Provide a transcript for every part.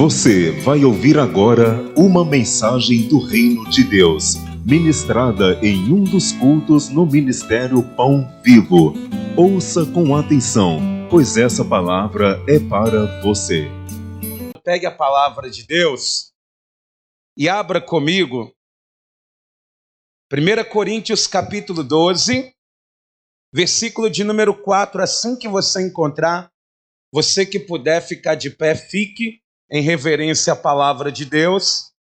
Você vai ouvir agora uma mensagem do Reino de Deus, ministrada em um dos cultos no Ministério Pão Vivo. Ouça com atenção, pois essa palavra é para você. Pegue a palavra de Deus e abra comigo 1 Coríntios capítulo 12, versículo de número 4. Assim que você encontrar, você que puder ficar de pé, fique em reverência à palavra de Deus.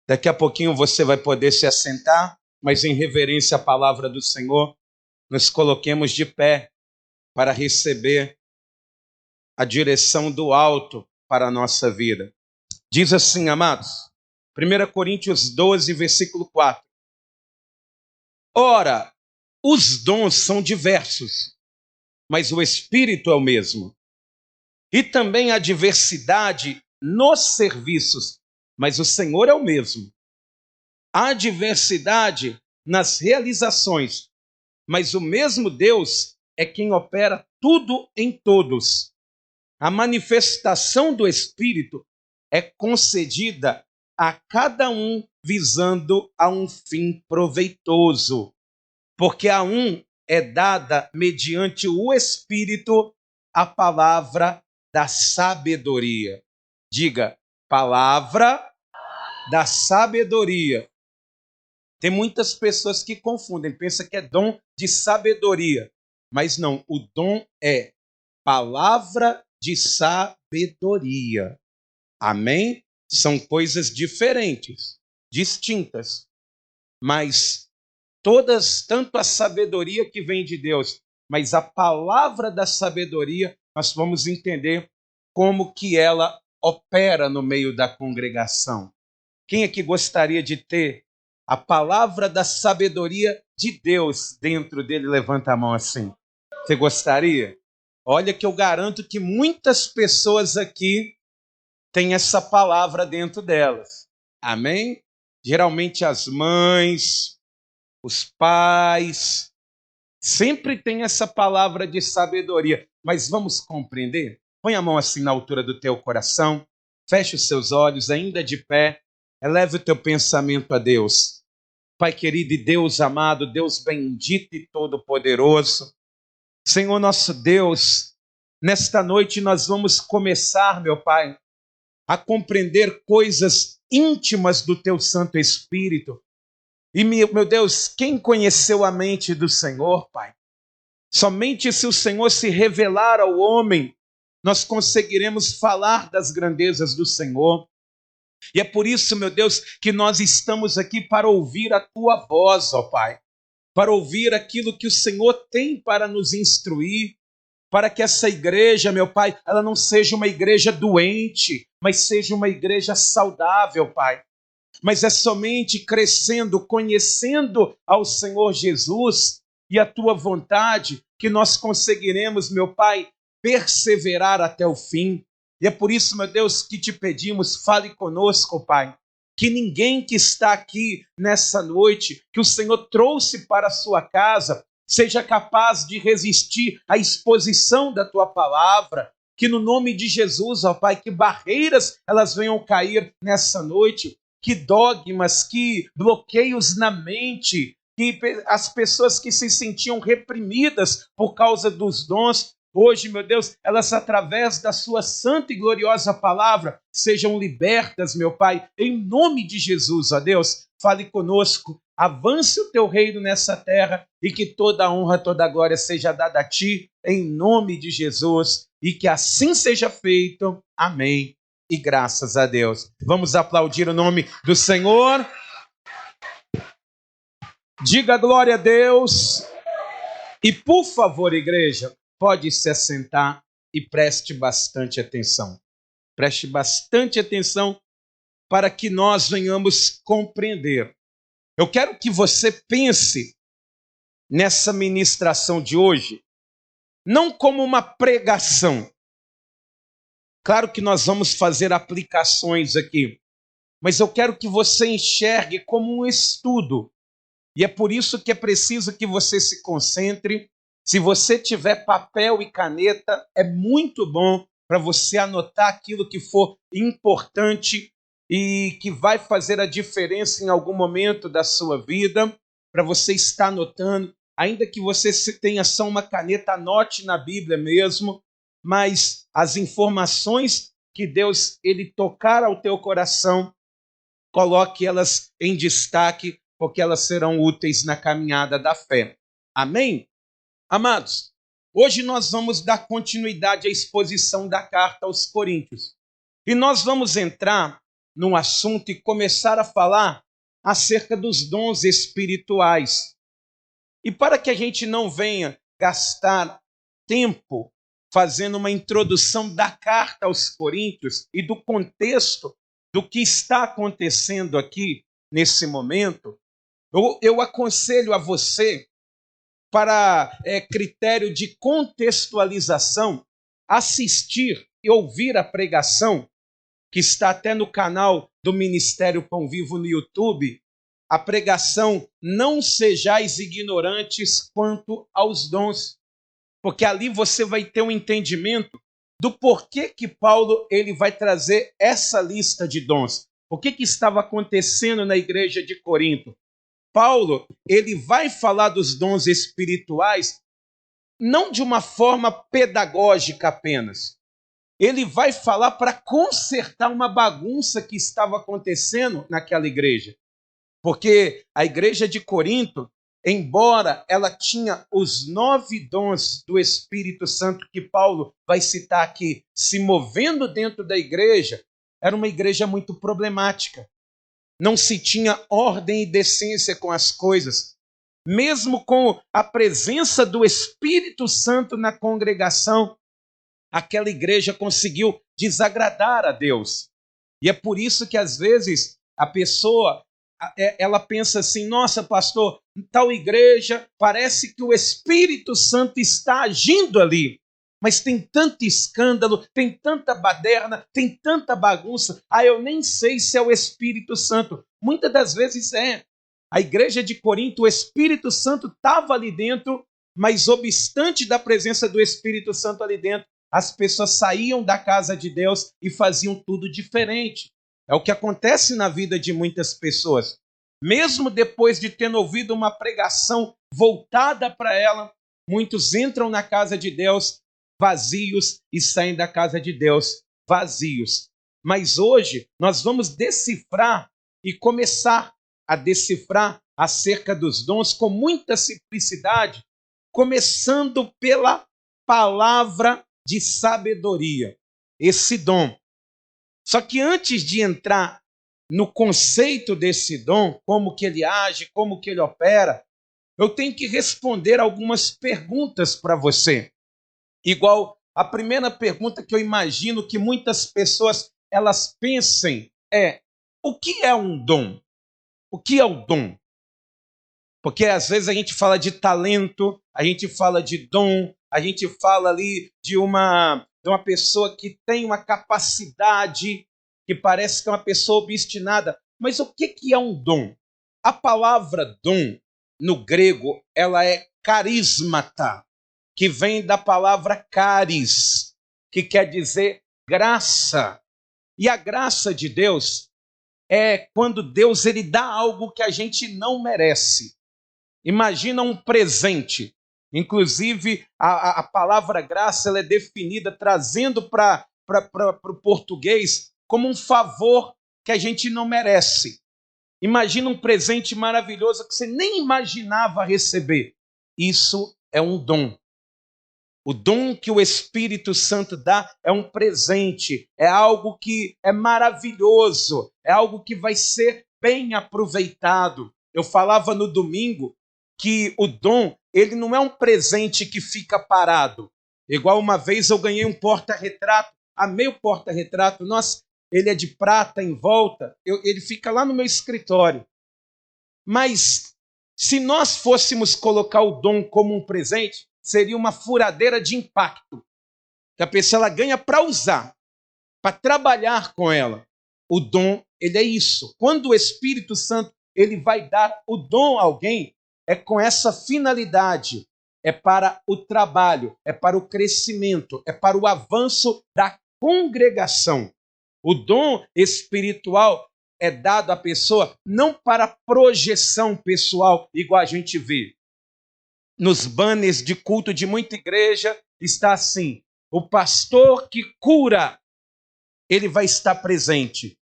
Daqui a pouquinho você vai poder se assentar, mas em reverência à palavra do Senhor, nos coloquemos de pé para receber a direção do alto para a nossa vida. Diz assim, amados, 1 Coríntios 12, versículo 4. Ora, os dons são diversos, mas o Espírito é o mesmo. E também há diversidade nos serviços, mas o Senhor é o mesmo. Há diversidade nas realizações, mas o mesmo Deus é quem opera tudo em todos. A manifestação do Espírito é concedida a cada um visando a um fim proveitoso, porque a um é dada mediante o Espírito a palavra da sabedoria. Diga, palavra da sabedoria. Tem muitas pessoas que confundem, pensam que é dom de sabedoria, mas não, o dom é palavra de sabedoria. Amém? São coisas diferentes, distintas, mas todas, tanto a sabedoria que vem de Deus, mas a palavra da sabedoria, nós vamos entender como que ela opera no meio da congregação. Quem é que gostaria de ter a palavra da sabedoria de Deus dentro dele? Levanta a mão assim. Você gostaria? Olha que eu garanto que muitas pessoas aqui têm essa palavra dentro delas. Amém? Geralmente as mães, os pais, sempre tem essa palavra de sabedoria. Mas vamos compreender? Põe a mão assim na altura do teu coração, feche os seus olhos, ainda de pé, eleve o teu pensamento a Deus. Pai querido e Deus amado, Deus bendito e todo-poderoso, Senhor nosso Deus, nesta noite nós vamos começar, meu Pai, a compreender coisas íntimas do Teu Santo Espírito. E, meu Deus, quem conheceu a mente do Senhor, Pai? Somente se o Senhor se revelar ao homem, nós conseguiremos falar das grandezas do Senhor. E é por isso, meu Deus, que nós estamos aqui para ouvir a Tua voz, ó Pai. Para ouvir aquilo que o Senhor tem para nos instruir, para que essa igreja, meu Pai, ela não seja uma igreja doente, mas seja uma igreja saudável, Pai. Mas é somente crescendo, conhecendo ao Senhor Jesus e a Tua vontade que nós conseguiremos, meu Pai, perseverar até o fim. E é por isso, meu Deus, que te pedimos, fale conosco, Pai. Que ninguém que está aqui nessa noite, que o Senhor trouxe para a sua casa, seja capaz de resistir à exposição da Tua palavra. Que no nome de Jesus, ó Pai, que barreiras elas venham cair nessa noite, que dogmas, que bloqueios na mente, que as pessoas que se sentiam reprimidas por causa dos dons, hoje, meu Deus, elas através da sua santa e gloriosa palavra sejam libertas, meu Pai, em nome de Jesus, ó Deus. Fale conosco, avance o Teu reino nessa terra e que toda a honra, toda a glória seja dada a Ti, em nome de Jesus, e que assim seja feito. Amém. E graças a Deus. Vamos aplaudir o nome do Senhor. Diga glória a Deus. E por favor, igreja, pode se assentar e preste bastante atenção. Preste bastante atenção para que nós venhamos compreender. Eu quero que você pense nessa ministração de hoje, não como uma pregação. Claro que nós vamos fazer aplicações aqui, mas eu quero que você enxergue como um estudo. E é por isso que é preciso que você se concentre. Se você tiver papel e caneta, é muito bom para você anotar aquilo que for importante e que vai fazer a diferença em algum momento da sua vida, para você estar anotando. Ainda que você tenha só uma caneta, anote na Bíblia mesmo, mas as informações que Deus ele tocar ao teu coração, coloque elas em destaque, porque elas serão úteis na caminhada da fé. Amém? Amados, hoje nós vamos dar continuidade à exposição da carta aos Coríntios. E nós vamos entrar num assunto e começar a falar acerca dos dons espirituais. E para que a gente não venha gastar tempo fazendo uma introdução da carta aos Coríntios e do contexto do que está acontecendo aqui nesse momento, eu aconselho a você, para critério de contextualização, assistir e ouvir a pregação, que está até no canal do Ministério Pão Vivo no YouTube, a pregação Não Sejais Ignorantes Quanto aos Dons, porque ali você vai ter um entendimento do porquê que Paulo ele vai trazer essa lista de dons. O que estava acontecendo na igreja de Corinto? Paulo ele vai falar dos dons espirituais não de uma forma pedagógica apenas. Ele vai falar para consertar uma bagunça que estava acontecendo naquela igreja. Porque a igreja de Corinto, embora ela tinha os 9 dons do Espírito Santo que Paulo vai citar aqui, se movendo dentro da igreja, era uma igreja muito problemática. Não se tinha ordem e decência com as coisas. Mesmo com a presença do Espírito Santo na congregação, aquela igreja conseguiu desagradar a Deus. E é por isso que às vezes a pessoa ela pensa assim: nossa, pastor, tal igreja, parece que o Espírito Santo está agindo ali, mas tem tanto escândalo, tem tanta baderna, tem tanta bagunça, eu nem sei se é o Espírito Santo. Muitas das vezes é. A igreja de Corinto, o Espírito Santo estava ali dentro, mas obstante da presença do Espírito Santo ali dentro, as pessoas saíam da casa de Deus e faziam tudo diferente. É o que acontece na vida de muitas pessoas. Mesmo depois de ter ouvido uma pregação voltada para ela, muitos entram na casa de Deus vazios e saem da casa de Deus vazios. Mas hoje nós vamos decifrar e começar a decifrar acerca dos dons com muita simplicidade, começando pela palavra de sabedoria, esse dom. Só que antes de entrar no conceito desse dom, como que ele age, como que ele opera, eu tenho que responder algumas perguntas para você. Igual a primeira pergunta que eu imagino que muitas pessoas elas pensem é: o que é um dom? O que é o dom? Porque às vezes a gente fala de talento, a gente fala de dom, a gente fala ali de uma pessoa que tem uma capacidade, que parece que é uma pessoa obstinada. Mas o que é um dom? A palavra dom, no grego, ela é carismata, que vem da palavra caris, que quer dizer graça. E a graça de Deus é quando Deus ele dá algo que a gente não merece. Imagina um presente. Inclusive, a palavra graça ela é definida trazendo para o português como um favor que a gente não merece. Imagina um presente maravilhoso que você nem imaginava receber. Isso é um dom. O dom que o Espírito Santo dá é um presente, é algo que é maravilhoso, é algo que vai ser bem aproveitado. Eu falava no domingo que o dom, ele não é um presente que fica parado. Igual uma vez eu ganhei um porta-retrato, amei o porta-retrato, nossa, ele é de prata em volta, ele fica lá no meu escritório. Mas se nós fôssemos colocar o dom como um presente, seria uma furadeira de impacto, que a pessoa ela ganha para usar, para trabalhar com ela. O dom, ele é isso. Quando o Espírito Santo ele vai dar o dom a alguém, é com essa finalidade, é para o trabalho, é para o crescimento, é para o avanço da congregação. O dom espiritual é dado à pessoa não para projeção pessoal, igual a gente vê. Nos banners de culto de muita igreja está assim: o pastor que cura, ele vai estar presente.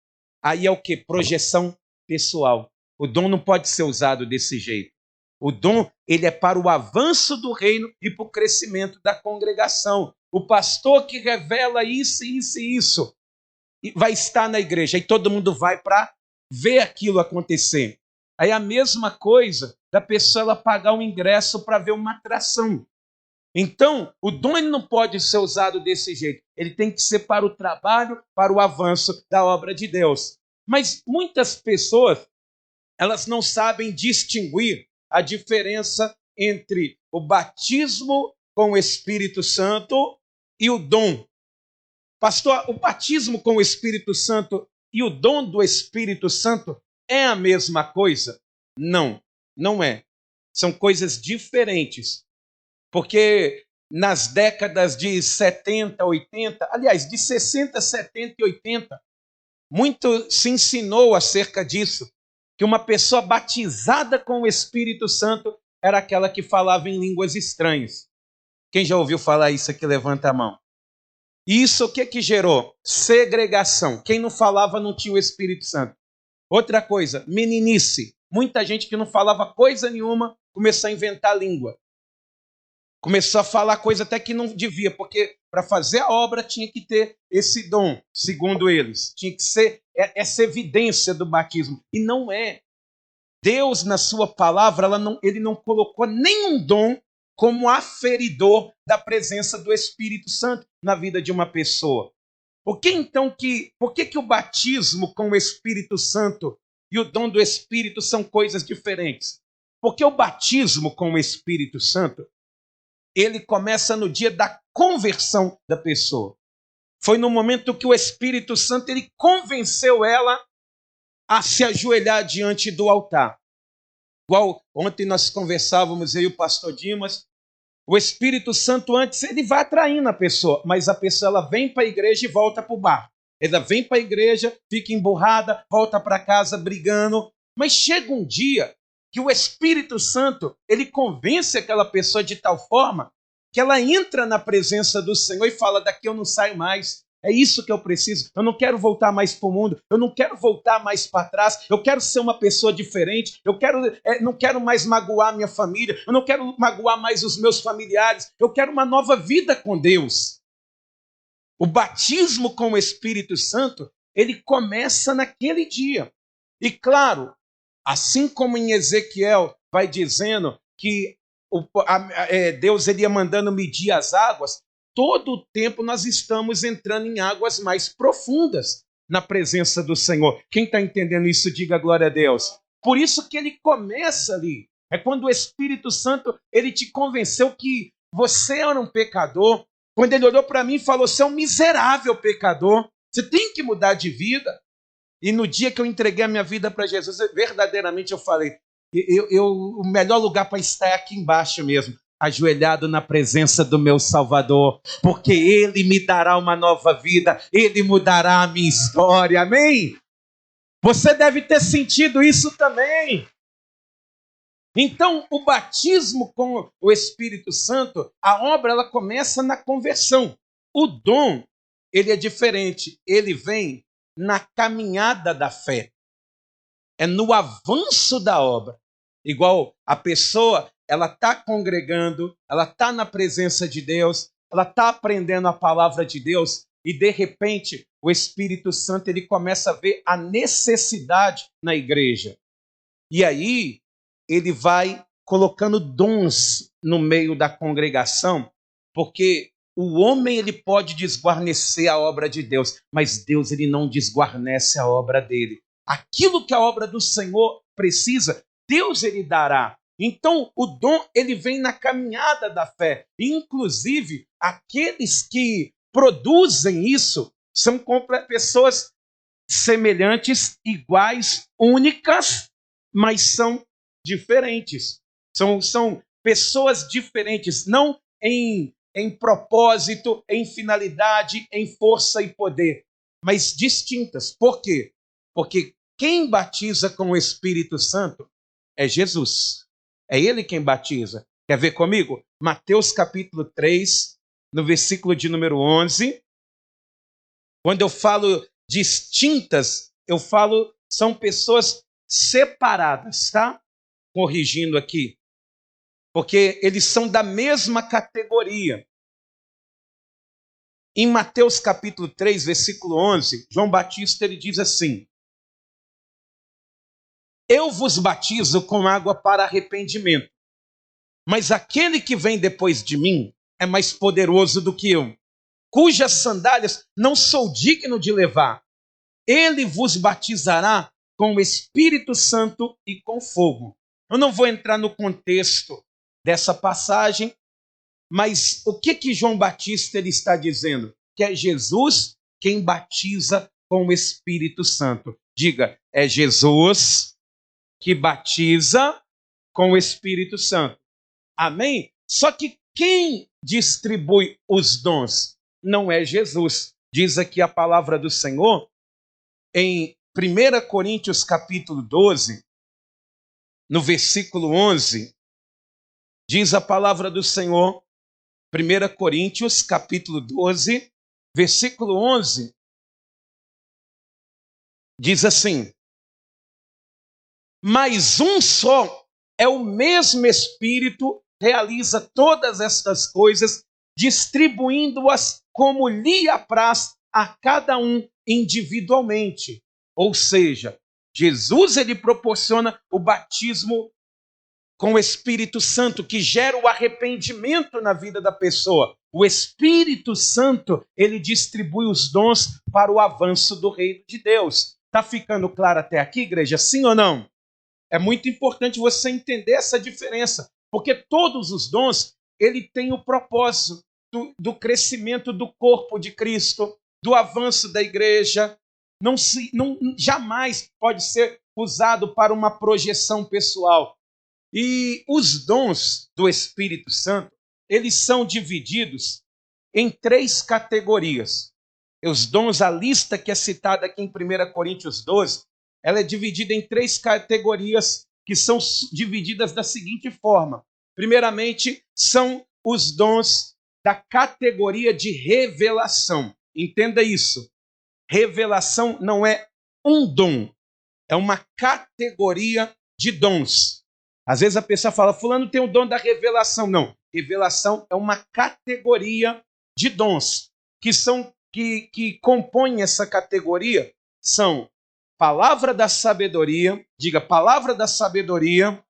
Aí é o quê? Projeção pessoal. O dom não pode ser usado desse jeito. O dom, ele é para o avanço do reino e para o crescimento da congregação. O pastor que revela isso, isso e isso, vai estar na igreja. Aí todo mundo vai para ver aquilo acontecer. Aí a mesma coisa da pessoa ela pagar um ingresso para ver uma atração. Então, o dom ele não pode ser usado desse jeito. Ele tem que ser para o trabalho, para o avanço da obra de Deus. Mas muitas pessoas, elas não sabem distinguir a diferença entre o batismo com o Espírito Santo e o dom. Pastor, o batismo com o Espírito Santo e o dom do Espírito Santo é a mesma coisa? Não, não é. São coisas diferentes. Porque nas décadas de 70, 80, aliás, de 60, 70 e 80, muito se ensinou acerca disso, que uma pessoa batizada com o Espírito Santo era aquela que falava em línguas estranhas. Quem já ouviu falar isso aqui, levanta a mão. Isso o que gerou? Segregação. Quem não falava não tinha o Espírito Santo. Outra coisa, meninice. Muita gente que não falava coisa nenhuma começou a inventar língua. Começou a falar coisa até que não devia, porque para fazer a obra tinha que ter esse dom, segundo eles. Tinha que ser essa evidência do batismo. E não é. Deus, na sua palavra, ele não colocou nenhum dom como aferidor da presença do Espírito Santo na vida de uma pessoa. Por que o batismo com o Espírito Santo e o dom do Espírito são coisas diferentes? Porque o batismo com o Espírito Santo, ele começa no dia da conversão da pessoa. Foi no momento que o Espírito Santo ele convenceu ela a se ajoelhar diante do altar. Igual ontem nós conversávamos, eu e o pastor Dimas, o Espírito Santo antes ele vai atraindo a pessoa, mas a pessoa ela vem para a igreja e volta para o bar. Ela vem para a igreja, fica emburrada, volta para casa brigando, mas chega um dia que o Espírito Santo, ele convence aquela pessoa de tal forma que ela entra na presença do Senhor e fala, daqui eu não saio mais. É isso que eu preciso. Eu não quero voltar mais para o mundo. Eu não quero voltar mais para trás. Eu quero ser uma pessoa diferente. Não quero mais magoar minha família. Eu não quero magoar mais os meus familiares. Eu quero uma nova vida com Deus. O batismo com o Espírito Santo, ele começa naquele dia. E claro, assim como em Ezequiel vai dizendo que Deus ele ia mandando medir as águas, todo o tempo nós estamos entrando em águas mais profundas na presença do Senhor. Quem está entendendo isso, diga glória a Deus. Por isso que ele começa ali. É quando o Espírito Santo ele te convenceu que você era um pecador. Quando ele olhou para mim e falou, você é um miserável pecador. Você tem que mudar de vida. E no dia que eu entreguei a minha vida para Jesus, verdadeiramente eu falei, o melhor lugar para estar é aqui embaixo mesmo, ajoelhado na presença do meu Salvador, porque Ele me dará uma nova vida, Ele mudará a minha história, amém? Você deve ter sentido isso também. Então, o batismo com o Espírito Santo, a obra ela começa na conversão. O dom, ele é diferente, ele vem na caminhada da fé. É no avanço da obra. Igual a pessoa, ela está congregando, ela está na presença de Deus, ela está aprendendo a palavra de Deus e, de repente, o Espírito Santo ele começa a ver a necessidade na igreja. E aí, ele vai colocando dons no meio da congregação, porque o homem ele pode desguarnecer a obra de Deus, mas Deus ele não desguarnece a obra dele. Aquilo que a obra do Senhor precisa, Deus ele dará. Então, o dom ele vem na caminhada da fé. Inclusive, aqueles que produzem isso são pessoas semelhantes, iguais, únicas, mas são diferentes. São pessoas diferentes, não em propósito, em finalidade, em força e poder, mas distintas. Por quê? Porque quem batiza com o Espírito Santo é Jesus. É Ele quem batiza. Quer ver comigo? Mateus capítulo 3, no versículo de número 11. Quando eu falo distintas, eu falo são pessoas separadas, tá? Corrigindo aqui. Porque eles são da mesma categoria. Em Mateus capítulo 3, versículo 11, João Batista ele diz assim: eu vos batizo com água para arrependimento, mas aquele que vem depois de mim é mais poderoso do que eu, cujas sandálias não sou digno de levar. Ele vos batizará com o Espírito Santo e com fogo. Eu não vou entrar no contexto dessa passagem, mas o que João Batista ele está dizendo? Que é Jesus quem batiza com o Espírito Santo. Diga, é Jesus que batiza com o Espírito Santo. Amém? Só que quem distribui os dons não é Jesus. Diz aqui a palavra do Senhor em 1 Coríntios capítulo 12, no versículo 11, diz a palavra do Senhor, 1 Coríntios capítulo 12, versículo 11, diz assim: mas um só é o mesmo Espírito, realiza todas estas coisas, distribuindo-as como lhe apraz a cada um individualmente. Ou seja, Jesus ele proporciona o batismo com o Espírito Santo, que gera o arrependimento na vida da pessoa. O Espírito Santo, ele distribui os dons para o avanço do reino de Deus. Está ficando claro até aqui, igreja? Sim ou não? É muito importante você entender essa diferença, porque todos os dons, ele tem o propósito do crescimento do corpo de Cristo, do avanço da igreja. Jamais pode ser usado para uma projeção pessoal. E os dons do Espírito Santo, eles são divididos em 3 categorias. Os dons, a lista que é citada aqui em 1 Coríntios 12, ela é dividida em 3 categorias que são divididas da seguinte forma. Primeiramente, são os dons da categoria de revelação. Entenda isso. Revelação não é um dom, é uma categoria de dons. Às vezes a pessoa fala, fulano tem o dom da revelação. Não, revelação é uma categoria de dons que compõem essa categoria. São palavra da sabedoria, diga palavra da sabedoria,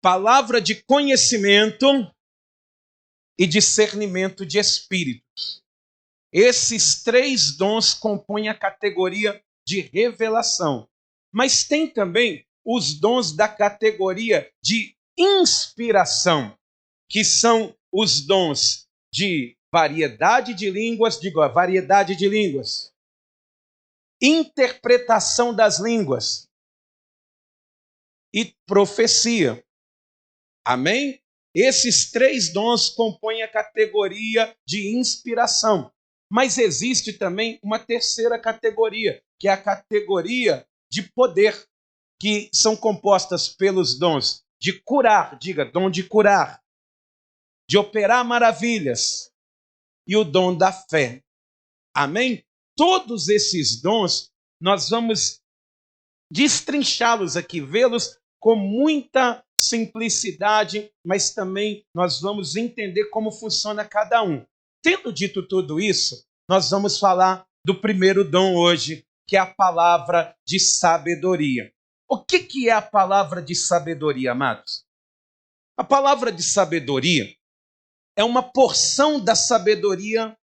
palavra de conhecimento e discernimento de espíritos. Esses 3 dons compõem a categoria de revelação. Mas tem também os dons da categoria de inspiração, que são os dons de variedade de línguas, digo, a variedade de línguas, interpretação das línguas e profecia. Amém? Esses 3 dons compõem a categoria de inspiração. Mas existe também uma terceira categoria, que é a categoria de poder, que são compostas pelos dons de curar, diga, dom de curar, de operar maravilhas e o dom da fé. Amém? Todos esses dons, nós vamos destrinchá-los aqui, vê-los com muita simplicidade, mas também nós vamos entender como funciona cada um. Tendo dito tudo isso, nós vamos falar do primeiro dom hoje, que é a palavra de sabedoria. O que é a palavra de sabedoria, amados? A palavra de sabedoria é uma porção da sabedoria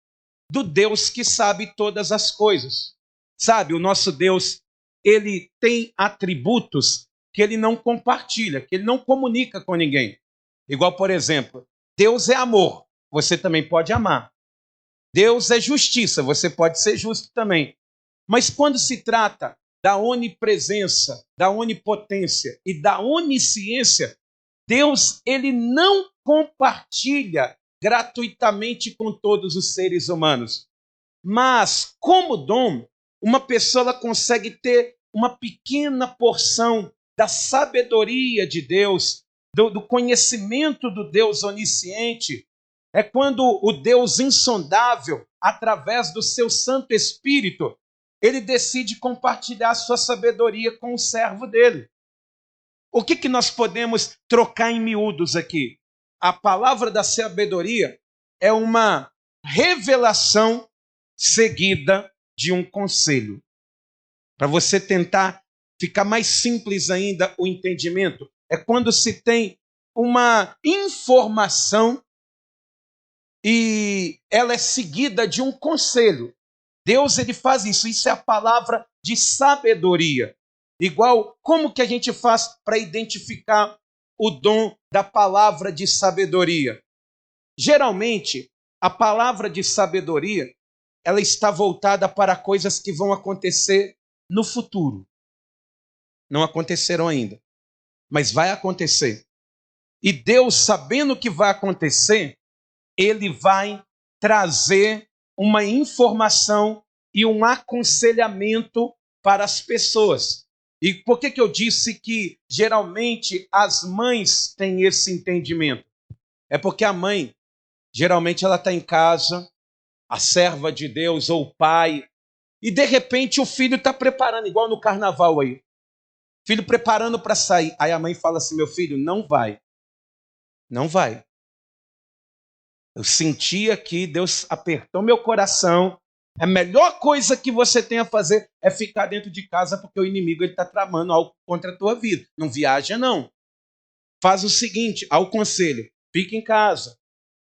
do Deus que sabe todas as coisas. Sabe, o nosso Deus, ele tem atributos que ele não compartilha, que ele não comunica com ninguém. Igual, por exemplo, Deus é amor, você também pode amar. Deus é justiça, você pode ser justo também. Mas quando se trata da onipresença, da onipotência e da onisciência, Deus, ele não compartilha gratuitamente com todos os seres humanos. Mas, como dom, uma pessoa ela consegue ter uma pequena porção da sabedoria de Deus, do conhecimento do Deus onisciente. É quando o Deus insondável, através do seu Santo Espírito, ele decide compartilhar sua sabedoria com o servo dele. O que nós podemos trocar em miúdos aqui? A palavra da sabedoria é uma revelação seguida de um conselho. Para você tentar ficar mais simples ainda o entendimento, é quando se tem uma informação e ela é seguida de um conselho. Deus, ele faz isso. Isso é a palavra de sabedoria. Igual, como que a gente faz para identificar o dom da palavra de sabedoria? Geralmente, a palavra de sabedoria, ela está voltada para coisas que vão acontecer no futuro. Não aconteceram ainda, mas vai acontecer. E Deus, sabendo que vai acontecer, ele vai trazer uma informação e um aconselhamento para as pessoas. E por que eu disse que geralmente as mães têm esse entendimento? É porque a mãe, geralmente ela está em casa, a serva de Deus ou o pai, e de repente o filho está preparando, igual no carnaval aí. Filho preparando para sair. Aí a mãe fala assim, meu filho, não vai. Não vai. Eu senti aqui, Deus apertou meu coração. A melhor coisa que você tem a fazer é ficar dentro de casa, porque o inimigo está tramando algo contra a tua vida. Não viaja, não. Faz o seguinte, ao conselho, fica em casa.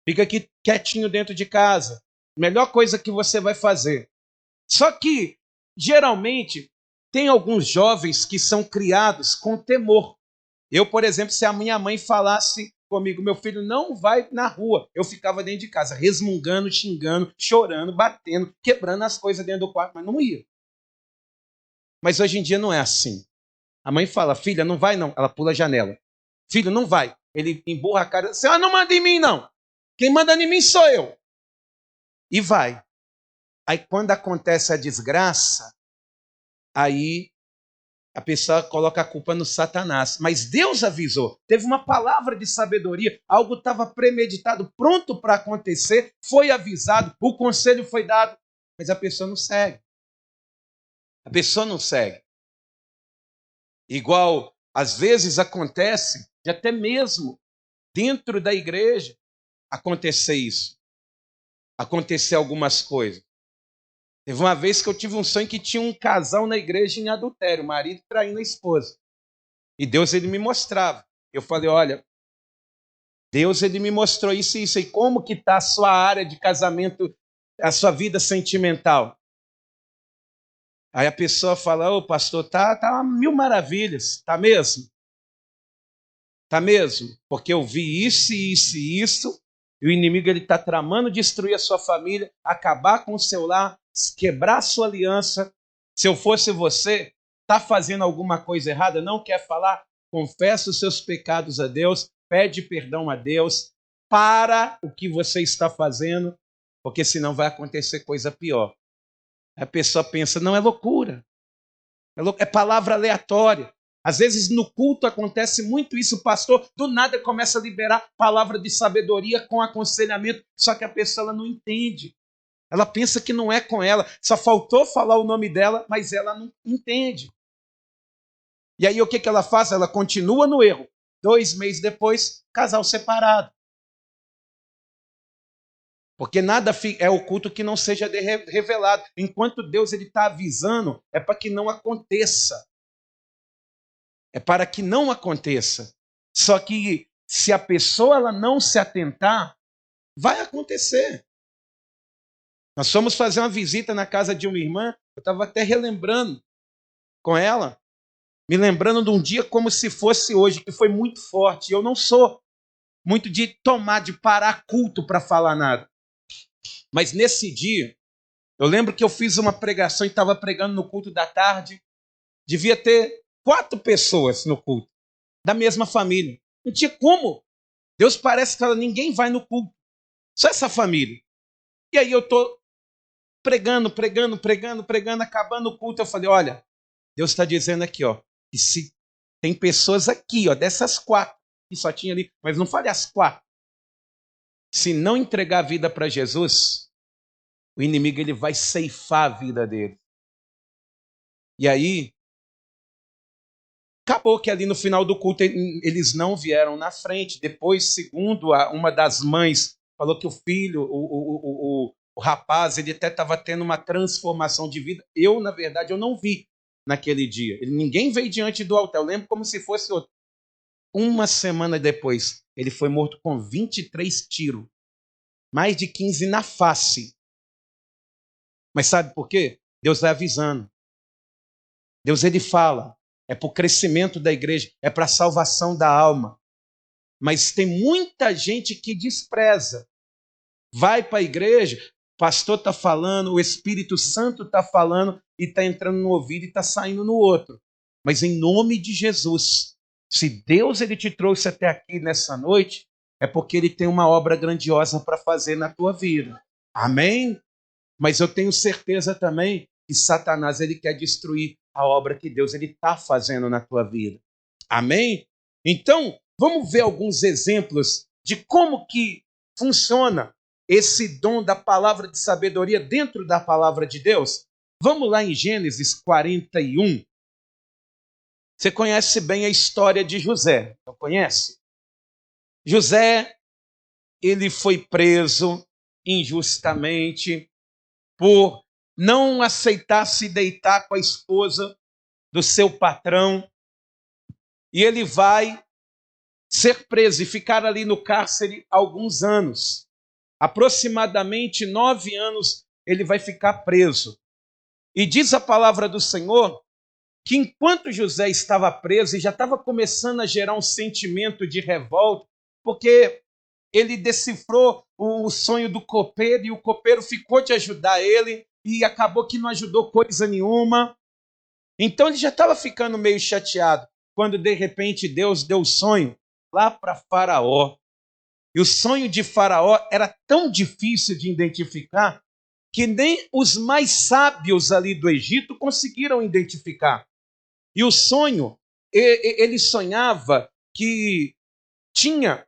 Fica aqui quietinho dentro de casa. Melhor coisa que você vai fazer. Só que, geralmente, tem alguns jovens que são criados com temor. Eu, por exemplo, se a minha mãe falasse comigo, meu filho não vai na rua, eu ficava dentro de casa, resmungando, xingando, chorando, batendo, quebrando as coisas dentro do quarto, mas não ia. Mas hoje em dia não é assim. A mãe fala, filha, não vai não. Ela pula a janela. Filho, não vai. Ele emburra a cara, senhora não manda em mim não. Quem manda em mim sou eu. E vai. Aí quando acontece a desgraça, aí a pessoa coloca a culpa no Satanás. Mas Deus avisou. Teve uma palavra de sabedoria. Algo estava premeditado, pronto para acontecer. Foi avisado. O conselho foi dado. Mas a pessoa não segue. A pessoa não segue. Igual, às vezes acontece, de até mesmo dentro da igreja, acontecer isso. Acontecer algumas coisas. Teve uma vez que eu tive um sonho que tinha um casal na igreja em adultério, o marido traindo a esposa. E Deus, ele me mostrava. Eu falei, olha, Deus, ele me mostrou isso e isso. E como que está a sua área de casamento, a sua vida sentimental? Aí a pessoa fala, ô pastor, tá mil maravilhas. Tá mesmo? Tá mesmo? Porque eu vi isso e isso e isso. E o inimigo, ele está tramando destruir a sua família, acabar com o seu lar, quebrar a sua aliança. Se eu fosse você, está fazendo alguma coisa errada, não quer falar, confessa os seus pecados a Deus, pede perdão a Deus, para o que você está fazendo, porque senão vai acontecer coisa pior. A pessoa pensa, não, é loucura, é palavra aleatória. Às vezes no culto acontece muito isso, o pastor do nada começa a liberar palavra de sabedoria com aconselhamento, só que a pessoa ela não entende. Ela pensa que não é com ela, só faltou falar o nome dela, mas ela não entende. E aí o que ela faz? Ela continua no erro. 2 meses depois, casal separado. Porque nada é oculto que não seja revelado. Enquanto Deus está avisando, é para que não aconteça. É para que não aconteça. Só que se a pessoa ela não se atentar, vai acontecer. Nós fomos fazer uma visita na casa de uma irmã, eu estava até relembrando com ela, me lembrando de um dia como se fosse hoje, que foi muito forte. Eu não sou muito de parar culto para falar nada. Mas nesse dia, eu lembro que eu fiz uma pregação e estava pregando no culto da tarde, devia ter 4 pessoas no culto, da mesma família. Não tinha como. Deus parece que fala, ninguém vai no culto. Só essa família. E aí eu estou pregando, acabando o culto. Eu falei, olha, Deus está dizendo aqui, ó, que se tem pessoas aqui, ó, dessas 4, que só tinha ali, mas não falei as 4. Se não entregar a vida para Jesus, o inimigo ele vai ceifar a vida dele. E aí, acabou que ali no final do culto eles não vieram na frente. Depois, segundo uma das mães, falou que o filho, o rapaz, ele até estava tendo uma transformação de vida. Eu, na verdade, eu não vi naquele dia. Ninguém veio diante do altar. Eu lembro como se fosse outro. Uma semana depois, ele foi morto com 23 tiros. Mais de 15 na face. Mas sabe por quê? Deus vai avisando. Deus, ele fala. É para o crescimento da igreja. É para a salvação da alma. Mas tem muita gente que despreza. Vai para a igreja, o pastor está falando, o Espírito Santo está falando e está entrando no ouvido e está saindo no outro. Mas em nome de Jesus, se Deus ele te trouxe até aqui nessa noite, é porque ele tem uma obra grandiosa para fazer na tua vida. Amém? Mas eu tenho certeza também que Satanás ele quer destruir a obra que Deus ele está fazendo na tua vida. Amém? Então, vamos ver alguns exemplos de como que funciona esse dom da palavra de sabedoria dentro da palavra de Deus. Vamos lá em Gênesis 41. Você conhece bem a história de José, não conhece? José, ele foi preso injustamente por não aceitar se deitar com a esposa do seu patrão. E ele vai ser preso e ficar ali no cárcere alguns anos. Aproximadamente 9 anos ele vai ficar preso. E diz a palavra do Senhor que enquanto José estava preso e já estava começando a gerar um sentimento de revolta, porque ele decifrou o sonho do copeiro e o copeiro ficou de ajudar ele e acabou que não ajudou coisa nenhuma. Então ele já estava ficando meio chateado quando de repente Deus deu o sonho lá para Faraó. E o sonho de Faraó era tão difícil de identificar que nem os mais sábios ali do Egito conseguiram identificar. E o sonho, ele sonhava que tinha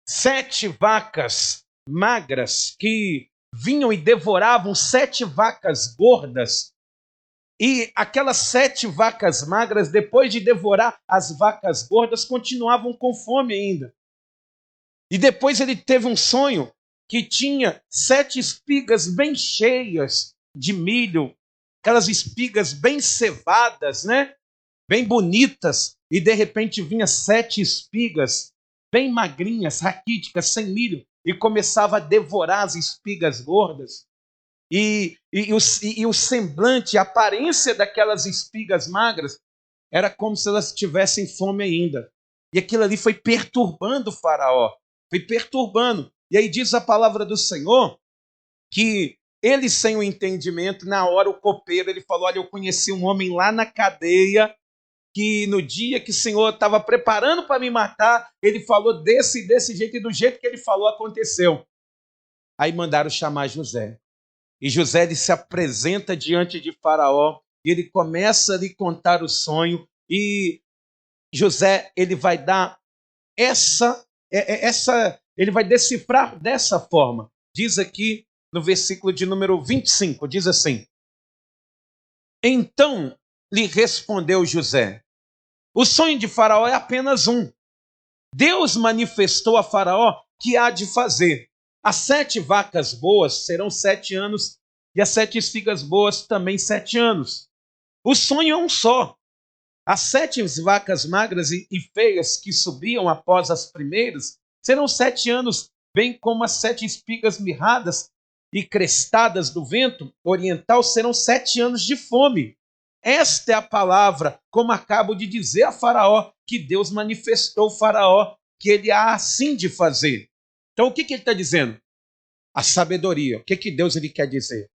7 vacas magras que vinham e devoravam 7 vacas gordas. E aquelas 7 vacas magras, depois de devorar as vacas gordas, continuavam com fome ainda. E depois ele teve um sonho que tinha 7 espigas bem cheias de milho, aquelas espigas bem cevadas, né? Bem bonitas, e de repente vinha 7 espigas bem magrinhas, raquíticas, sem milho, e começava a devorar as espigas gordas. E o semblante, a aparência daquelas espigas magras era como se elas tivessem fome ainda. E aquilo ali foi perturbando o Faraó, foi perturbando. E aí diz a palavra do Senhor que ele, sem o entendimento, na hora o copeiro, ele falou, olha, eu conheci um homem lá na cadeia que no dia que o Senhor estava preparando para me matar, ele falou desse jeito, e do jeito que ele falou aconteceu. Aí mandaram chamar José. E José ele se apresenta diante de Faraó, e ele começa a lhe contar o sonho, e José ele vai dar ele vai decifrar dessa forma. Diz aqui no versículo de número 25, diz assim: então lhe respondeu José, o sonho de Faraó é apenas um. Deus manifestou a Faraó que há de fazer. As 7 vacas boas serão 7 anos, e as 7 espigas boas também 7 anos. O sonho é um só. As 7 vacas magras e feias que subiam após as primeiras serão 7 anos, bem como as 7 espigas mirradas e crestadas do vento oriental serão 7 anos de fome. Esta é a palavra, como acabo de dizer a Faraó, que Deus manifestou ao Faraó que ele há assim de fazer. Então, o que ele está dizendo? A sabedoria. O que Deus ele quer dizer?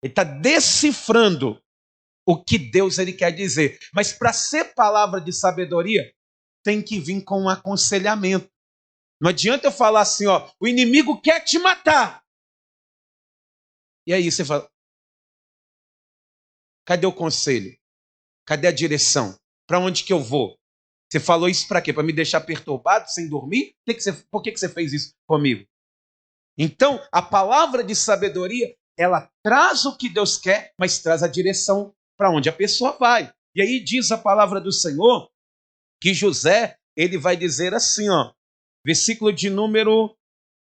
Ele está decifrando o que Deus ele quer dizer. Mas para ser palavra de sabedoria, tem que vir com um aconselhamento. Não adianta eu falar assim, ó, o inimigo quer te matar. E aí você fala, cadê o conselho? Cadê a direção? Para onde que eu vou? Você falou isso para quê? Para me deixar perturbado, sem dormir? Por que você fez isso comigo? Então, a palavra de sabedoria, ela traz o que Deus quer, mas traz a direção para onde a pessoa vai. E aí diz a palavra do Senhor que José, ele vai dizer assim, ó, versículo de número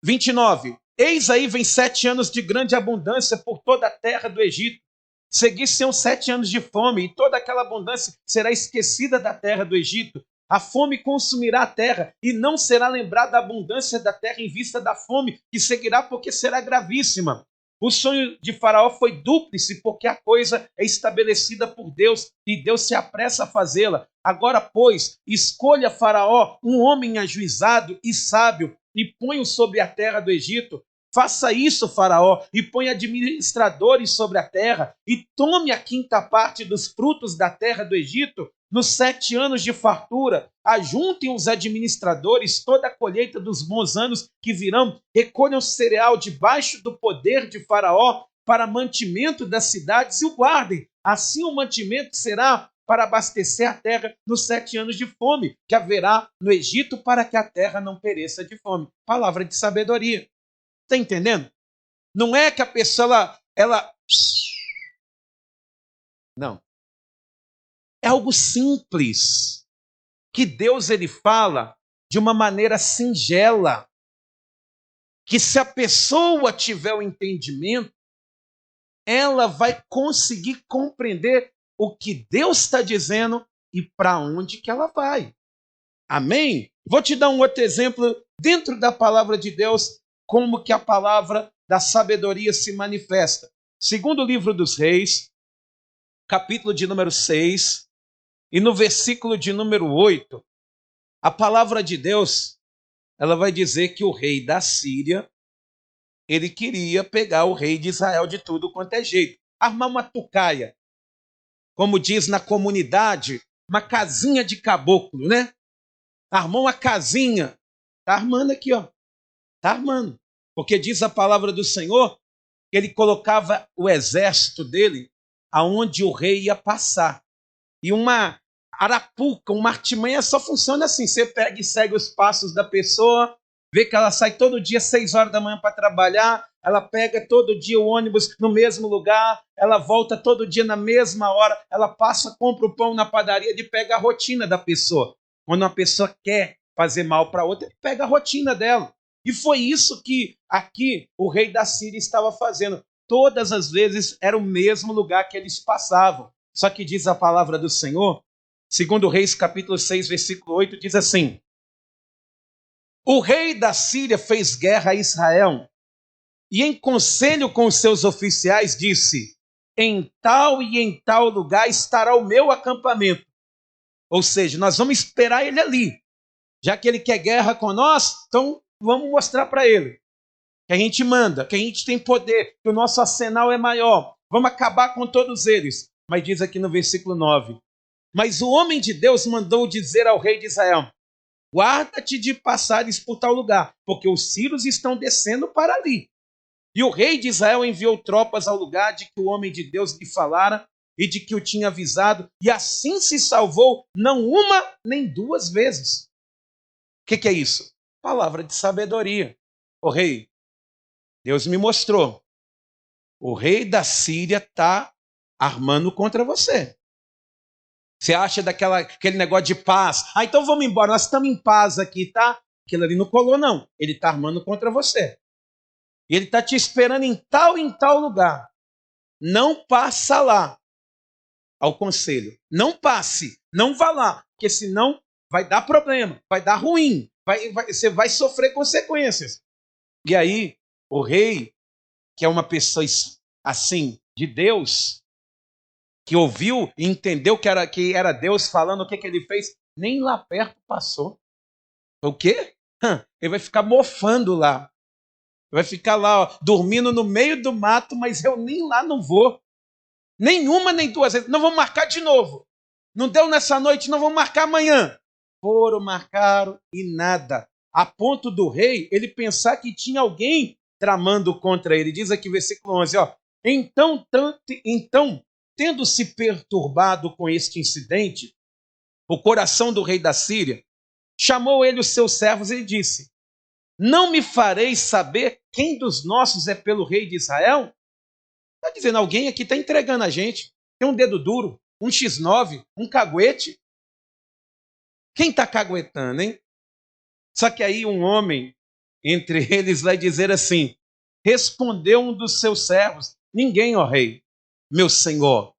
29. Eis aí vem 7 anos de grande abundância por toda a terra do Egito. Seguir-se-ão 7 anos de fome, e toda aquela abundância será esquecida da terra do Egito. A fome consumirá a terra, e não será lembrada a abundância da terra em vista da fome que seguirá, porque será gravíssima. O sonho de Faraó foi dúplice, porque a coisa é estabelecida por Deus, e Deus se apressa a fazê-la. Agora, pois, escolha Faraó um homem ajuizado e sábio, e ponha-o sobre a terra do Egito. Faça isso, Faraó, e põe administradores sobre a terra, e tome a 5ª parte dos frutos da terra do Egito. Nos 7 anos de fartura, ajuntem os administradores toda a colheita dos bons anos que virão, recolham cereal debaixo do poder de Faraó para mantimento das cidades e o guardem. Assim o mantimento será para abastecer a terra nos 7 anos de fome que haverá no Egito, para que a terra não pereça de fome. Palavra de sabedoria. Está entendendo? Não é que a pessoa, ela... Não. É algo simples, que Deus ele fala de uma maneira singela, que se a pessoa tiver o entendimento, ela vai conseguir compreender o que Deus está dizendo e para onde que ela vai. Amém? Vou te dar um outro exemplo dentro da palavra de Deus, como que a palavra da sabedoria se manifesta. Segundo o livro dos Reis, capítulo de número 6, e no versículo de número 8, a palavra de Deus, ela vai dizer que o rei da Síria, ele queria pegar o rei de Israel de tudo quanto é jeito. Armar uma tucaia, como diz na comunidade, uma casinha de caboclo, né? Armou uma casinha. Está armando aqui, ó. Está armando. Porque diz a palavra do Senhor que ele colocava o exército dele aonde o rei ia passar. E uma arapuca, uma artimanha só funciona assim. Você pega e segue os passos da pessoa, vê que ela sai todo dia 6 horas da manhã para trabalhar, ela pega todo dia o ônibus no mesmo lugar, ela volta todo dia na mesma hora, ela passa, compra o pão na padaria, e pega a rotina da pessoa. Quando uma pessoa quer fazer mal para outra, ele pega a rotina dela. E foi isso que aqui o rei da Síria estava fazendo. Todas as vezes era o mesmo lugar que eles passavam. Só que diz a palavra do Senhor, segundo Reis capítulo 6, versículo 8, diz assim: o rei da Síria fez guerra a Israel e em conselho com os seus oficiais disse: em tal e em tal lugar estará o meu acampamento. Ou seja, nós vamos esperar ele ali. Já que ele quer guerra com nós, então vamos mostrar para ele que a gente manda, que a gente tem poder, que o nosso arsenal é maior. Vamos acabar com todos eles. Mas diz aqui no versículo 9: mas o homem de Deus mandou dizer ao rei de Israel: guarda-te de passares por tal lugar, porque os sírios estão descendo para ali. E o rei de Israel enviou tropas ao lugar de que o homem de Deus lhe falara e de que o tinha avisado, e assim se salvou não uma nem 2 vezes. O que é isso? Palavra de sabedoria. O rei, Deus me mostrou. O rei da Síria está armando contra você. Você acha aquele negócio de paz? Ah, então vamos embora, nós estamos em paz aqui, tá? Aquilo ali não colou, não. Ele está armando contra você. E ele está te esperando em tal lugar. Não passa lá. Ao conselho. Não passe, não vá lá, porque senão vai dar problema, vai dar ruim, você vai sofrer consequências. E aí, o rei, que é uma pessoa assim, de Deus, que ouviu e entendeu que era Deus falando, o que ele fez? Nem lá perto passou. O quê? Ele vai ficar mofando lá. Vai ficar lá, ó, dormindo no meio do mato, mas eu nem lá não vou. Nenhuma, nem 2 vezes. Não vamos marcar de novo. Não deu nessa noite, não vamos marcar amanhã. foram, marcaram e nada. A ponto do rei ele pensar que tinha alguém tramando contra ele. Diz aqui versículo 11, ó. Então, tendo-se perturbado com este incidente, o coração do rei da Síria chamou ele os seus servos e disse: não me fareis saber quem dos nossos é pelo rei de Israel? Está dizendo, alguém aqui está entregando a gente. Tem um dedo duro, um X9, um caguete. Quem está caguetando, hein? Só que aí um homem entre eles vai dizer assim, respondeu um dos seus servos, ninguém, ó rei, meu senhor,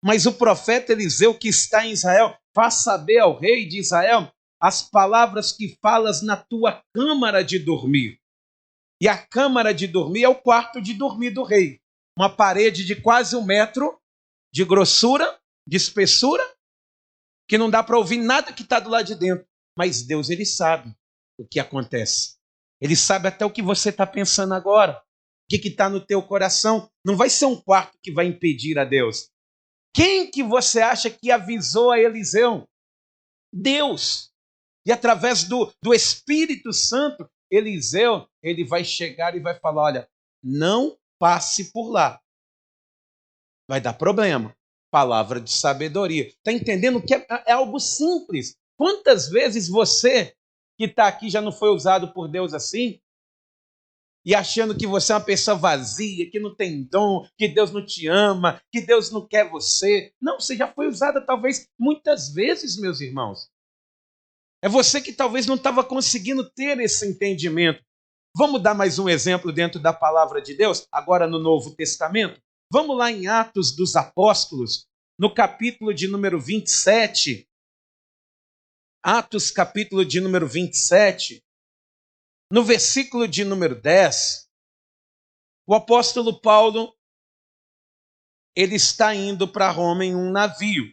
mas o profeta Eliseu que está em Israel, faz saber ao rei de Israel as palavras que falas na tua câmara de dormir. E a câmara de dormir é o quarto de dormir do rei. Uma parede de quase 1 metro de grossura, de espessura, que não dá para ouvir nada que está do lado de dentro. Mas Deus, ele sabe o que acontece. Ele sabe até o que você está pensando agora. O que está no teu coração. Não vai ser um quarto que vai impedir a Deus. Quem que você acha que avisou a Eliseu? Deus. E através do Espírito Santo, Eliseu, ele vai chegar e vai falar, olha, não passe por lá. Vai dar problema. Palavra de sabedoria. Está entendendo que é algo simples. Quantas vezes você que está aqui já não foi usado por Deus assim? E achando que você é uma pessoa vazia, que não tem dom, que Deus não te ama, que Deus não quer você. Não, você já foi usada talvez muitas vezes, meus irmãos. É você que talvez não estava conseguindo ter esse entendimento. Vamos dar mais um exemplo dentro da palavra de Deus, agora no Novo Testamento? Vamos lá em Atos dos Apóstolos, no capítulo de número 27. Atos, capítulo de número 27, no versículo de número 10, o apóstolo Paulo, ele está indo para Roma em um navio.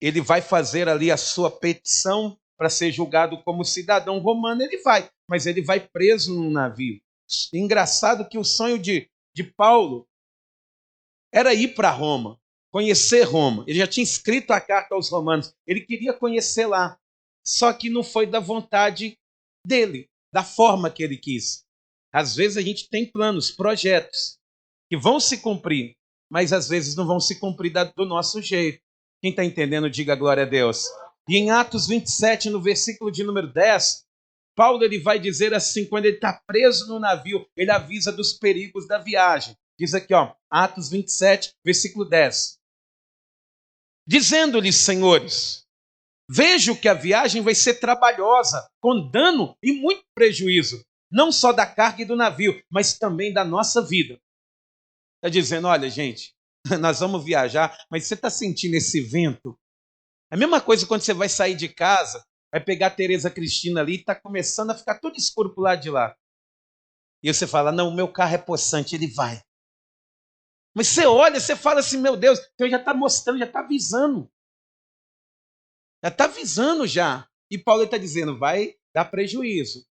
Ele vai fazer ali a sua petição para ser julgado como cidadão romano, ele vai, mas ele vai preso num navio. Engraçado que o sonho de Paulo era ir para Roma, conhecer Roma. Ele já tinha escrito a carta aos romanos, ele queria conhecer lá, só que não foi da vontade dele, da forma que ele quis. Às vezes a gente tem planos, projetos, que vão se cumprir, mas às vezes não vão se cumprir do nosso jeito. Quem está entendendo, diga glória a Deus. E em Atos 27, no versículo de número 10, Paulo ele vai dizer assim, quando ele está preso no navio, ele avisa dos perigos da viagem. Diz aqui, ó, Atos 27, versículo 10. Dizendo-lhes, senhores, vejo que a viagem vai ser trabalhosa, com dano e muito prejuízo, não só da carga e do navio, mas também da nossa vida. Está dizendo, olha, gente, nós vamos viajar, mas você está sentindo esse vento? É a mesma coisa quando você vai sair de casa, vai pegar a Tereza Cristina ali e está começando a ficar tudo escuro para o lado de lá. E você fala, não, o meu carro é possante, ele vai. Mas você olha, você fala assim, meu Deus, Deus já está mostrando, já está avisando. Já está avisando já. E Paulo está dizendo, vai dar prejuízo.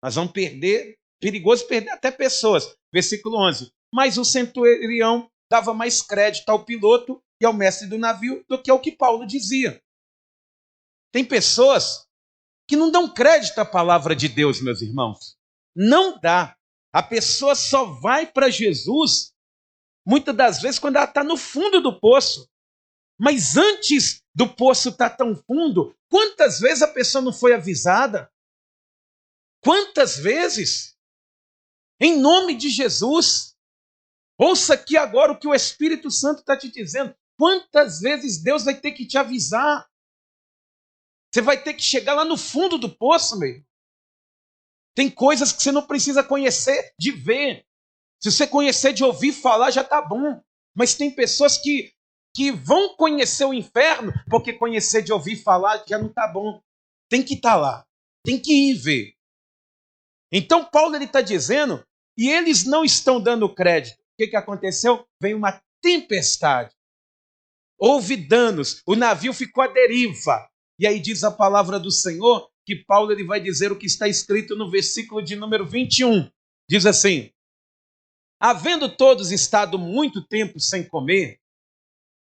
Nós vamos perder, perigoso perder até pessoas. Versículo 11. Mas o centurião dava mais crédito ao piloto e ao mestre do navio do que ao que Paulo dizia. Tem pessoas que não dão crédito à palavra de Deus, meus irmãos. Não dá. A pessoa só vai para Jesus, muitas das vezes, quando ela está no fundo do poço. Mas antes do poço estar tão fundo, quantas vezes a pessoa não foi avisada? Quantas vezes? Em nome de Jesus. Ouça aqui agora o que o Espírito Santo está te dizendo. Quantas vezes Deus vai ter que te avisar? Você vai ter que chegar lá no fundo do poço, meu irmão. Tem coisas que você não precisa conhecer de ver. Se você conhecer de ouvir falar, já está bom. Mas tem pessoas que vão conhecer o inferno porque conhecer de ouvir falar já não está bom. Tem que estar lá. Tem que ir ver. Então Paulo está dizendo, e eles não estão dando crédito. O que aconteceu? Veio uma tempestade. Houve danos. O navio ficou à deriva. E aí diz a palavra do Senhor que Paulo ele vai dizer o que está escrito no versículo de número 21. Diz assim, havendo todos estado muito tempo sem comer,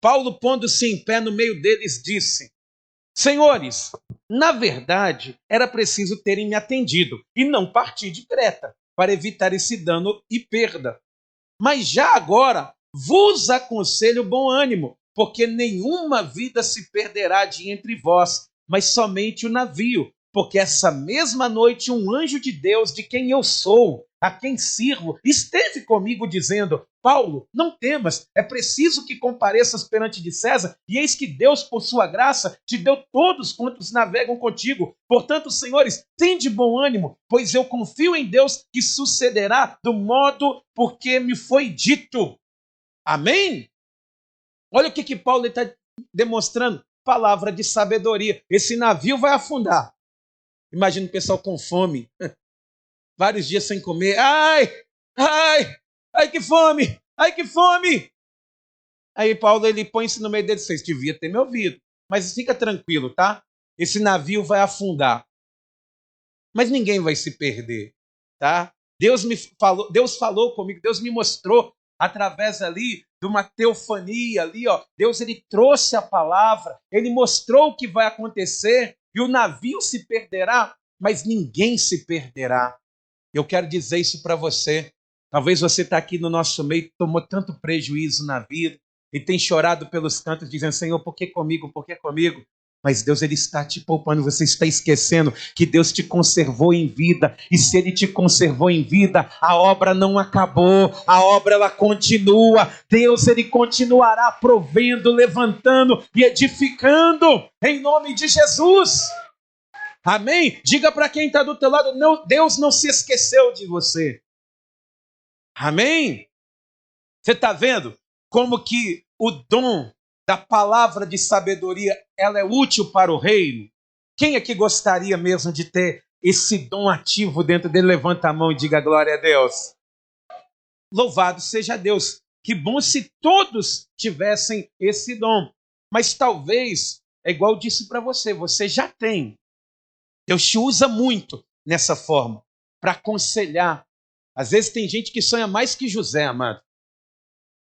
Paulo, pondo-se em pé no meio deles, disse, Senhores, na verdade, era preciso terem me atendido e não partir de Creta, para evitar esse dano e perda. Mas já agora vos aconselho bom ânimo, porque nenhuma vida se perderá de entre vós, mas somente o navio. Porque essa mesma noite um anjo de Deus, de quem eu sou, a quem sirvo, esteve comigo dizendo: Paulo, não temas, é preciso que compareças perante de César, e eis que Deus, por sua graça, te deu todos quantos navegam contigo. Portanto, senhores, tende bom ânimo, pois eu confio em Deus que sucederá do modo porque me foi dito. Amém? Olha o que Paulo está demonstrando. Palavra de sabedoria. Esse navio vai afundar. Imagina o pessoal com fome. Vários dias sem comer. Ai, ai, ai que fome, ai que fome. Aí Paulo ele põe-se no meio deles. Vocês deviam ter me ouvido. Mas fica tranquilo, tá? Esse navio vai afundar. Mas ninguém vai se perder, tá? Deus falou comigo, Deus me mostrou através ali de uma teofania ali, ó. Deus ele trouxe a palavra, ele mostrou o que vai acontecer e o navio se perderá, mas ninguém se perderá. Eu quero dizer isso para você. Talvez você está aqui no nosso meio, tomou tanto prejuízo na vida e tem chorado pelos cantos dizendo: Senhor, por que comigo? Por que comigo? Mas Deus ele está te poupando, você está esquecendo que Deus te conservou em vida. E se Ele te conservou em vida, a obra não acabou, a obra ela continua. Deus ele continuará provendo, levantando e edificando em nome de Jesus. Amém? Diga para quem está do teu lado: não, Deus não se esqueceu de você. Amém? Você está vendo como que o dom da palavra de sabedoria, ela é útil para o reino? Quem é que gostaria mesmo de ter esse dom ativo dentro dele? Levanta a mão e diga glória a Deus. Louvado seja Deus. Que bom se todos tivessem esse dom. Mas talvez, é igual eu disse para você, você já tem. Deus te usa muito nessa forma, para aconselhar. Às vezes tem gente que sonha mais que José, amado.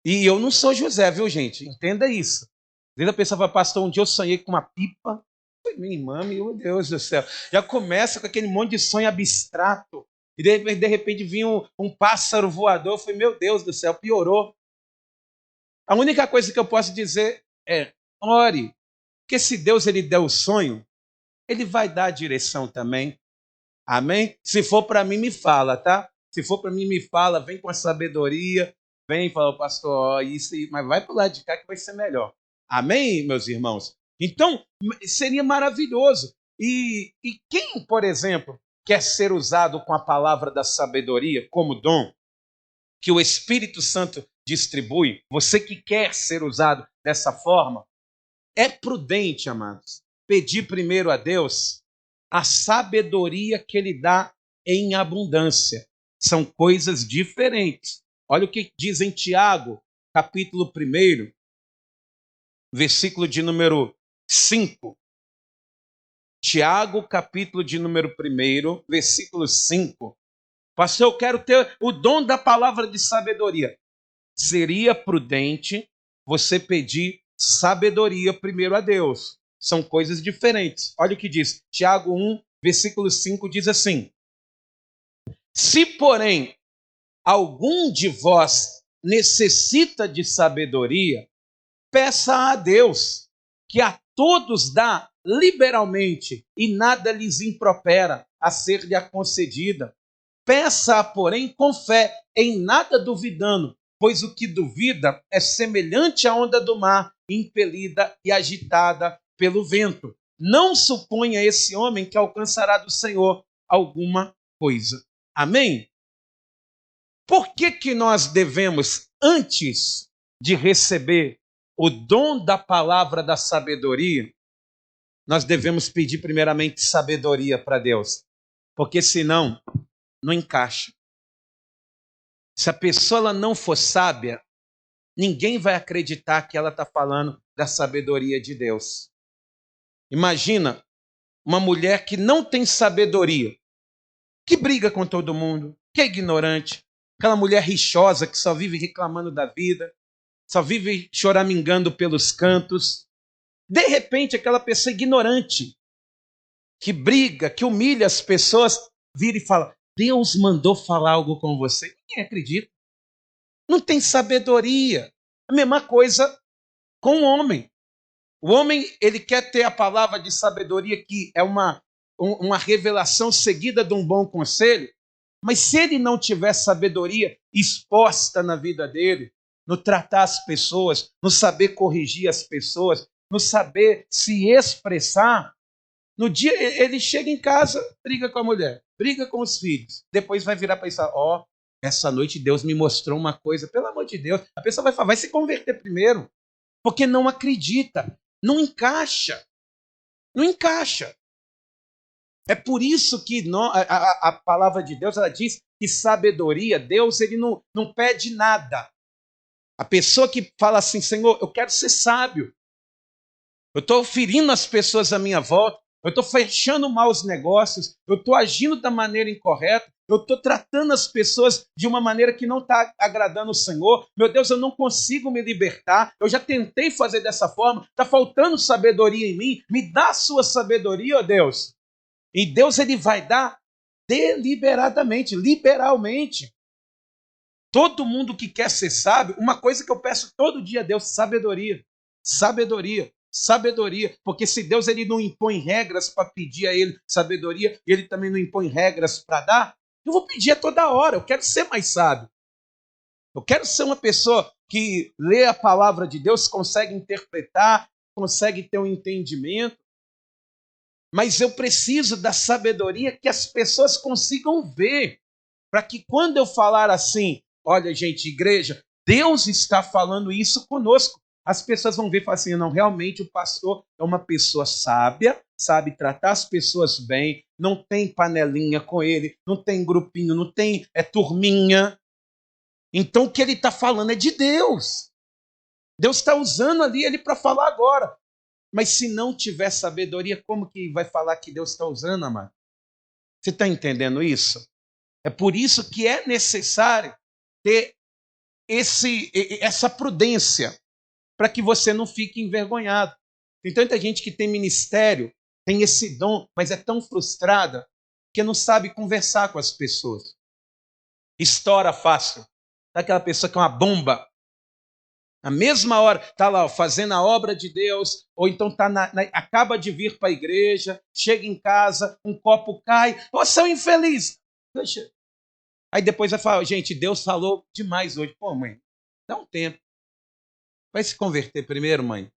E eu não sou José, viu, gente? Entenda isso. Às vezes a pessoa fala: pastor, um dia eu sonhei com uma pipa. Minha irmã, meu Deus do céu. Já começa com aquele monte de sonho abstrato. E de repente vinha um pássaro voador. Eu falei: meu Deus do céu, piorou. A única coisa que eu posso dizer é: ore. Porque se Deus ele der o sonho, Ele vai dar a direção também. Amém? Se for para mim, me fala, tá? Se for para mim, me fala, vem com a sabedoria, vem e fala: pastor, ó, isso, mas vai para o lado de cá que vai ser melhor. Amém, meus irmãos? Então, seria maravilhoso. E quem, por exemplo, quer ser usado com a palavra da sabedoria como dom, que o Espírito Santo distribui, você que quer ser usado dessa forma, é prudente, amados, pedir primeiro a Deus a sabedoria que Ele dá em abundância. São coisas diferentes. Olha o que diz em Tiago, capítulo 1, versículo de número 5. Tiago, capítulo de número 1, versículo 5. Pastor, eu quero ter o dom da palavra de sabedoria. Seria prudente você pedir sabedoria primeiro a Deus. São coisas diferentes. Olha o que diz. Tiago 1, versículo 5 diz assim: se, porém, algum de vós necessita de sabedoria, peça a Deus, que a todos dá liberalmente e nada lhes impropera a ser-lhe concedida. Peça, porém, com fé, em nada duvidando, pois o que duvida é semelhante à onda do mar, impelida e agitada pelo vento. Não suponha esse homem que alcançará do Senhor alguma coisa. Amém? Por que nós devemos, antes de receber o dom da palavra da sabedoria, nós devemos pedir primeiramente sabedoria para Deus? Porque senão, não encaixa. Se a pessoa ela não for sábia, ninguém vai acreditar que ela está falando da sabedoria de Deus. Imagina uma mulher que não tem sabedoria, que briga com todo mundo, que é ignorante, aquela mulher rixosa que só vive reclamando da vida, só vive choramingando pelos cantos. De repente, aquela pessoa ignorante, que briga, que humilha as pessoas, vira e fala: Deus mandou falar algo com você. Ninguém acredita. Não tem sabedoria. A mesma coisa com o homem. O homem, ele quer ter a palavra de sabedoria, que é uma revelação seguida de um bom conselho, mas se ele não tiver sabedoria exposta na vida dele, no tratar as pessoas, no saber corrigir as pessoas, no saber se expressar, no dia ele chega em casa, briga com a mulher, briga com os filhos, depois vai virar para pensar: ó, essa noite Deus me mostrou uma coisa, pelo amor de Deus. A pessoa vai falar, vai se converter primeiro, porque não acredita. Não encaixa. Não encaixa. É por isso que a palavra de Deus, ela diz que sabedoria, Deus, ele não pede nada. A pessoa que fala assim: Senhor, eu quero ser sábio. Eu estou ferindo as pessoas à minha volta. Eu estou fechando maus negócios. Eu estou agindo da maneira incorreta. Eu estou tratando as pessoas de uma maneira que não está agradando o Senhor. Meu Deus, eu não consigo me libertar. Eu já tentei fazer dessa forma. Está faltando sabedoria em mim. Me dá a sua sabedoria, ó Deus. E Deus, ele vai dar deliberadamente, liberalmente. Todo mundo que quer ser sábio, uma coisa que eu peço todo dia a Deus: sabedoria. Sabedoria. Sabedoria, porque se Deus, ele não impõe regras para pedir a ele sabedoria, e ele também não impõe regras para dar, eu vou pedir a toda hora. Eu quero ser mais sábio. Eu quero ser uma pessoa que lê a palavra de Deus, consegue interpretar, consegue ter um entendimento, mas eu preciso da sabedoria que as pessoas consigam ver, para que quando eu falar assim: olha, gente, igreja, Deus está falando isso conosco, as pessoas vão ver e falar assim: não, realmente o pastor é uma pessoa sábia, sabe tratar as pessoas bem, não tem panelinha com ele, não tem grupinho, não tem turminha. Então o que ele está falando é de Deus. Deus está usando ali ele para falar agora. Mas se não tiver sabedoria, como que vai falar que Deus está usando, amado? Você está entendendo isso? É por isso que é necessário ter essa prudência, para que você não fique envergonhado. Tem tanta gente que tem ministério, tem esse dom, mas é tão frustrada que não sabe conversar com as pessoas. Estoura fácil. Aquela pessoa que é uma bomba. Na mesma hora, está lá fazendo a obra de Deus, ou então acaba de vir para a igreja, chega em casa, um copo cai: ô, seu infeliz! Deixa. Aí depois vai falar: gente, Deus falou demais hoje. Pô, mãe, dá um tempo. Vai se converter primeiro, mãe?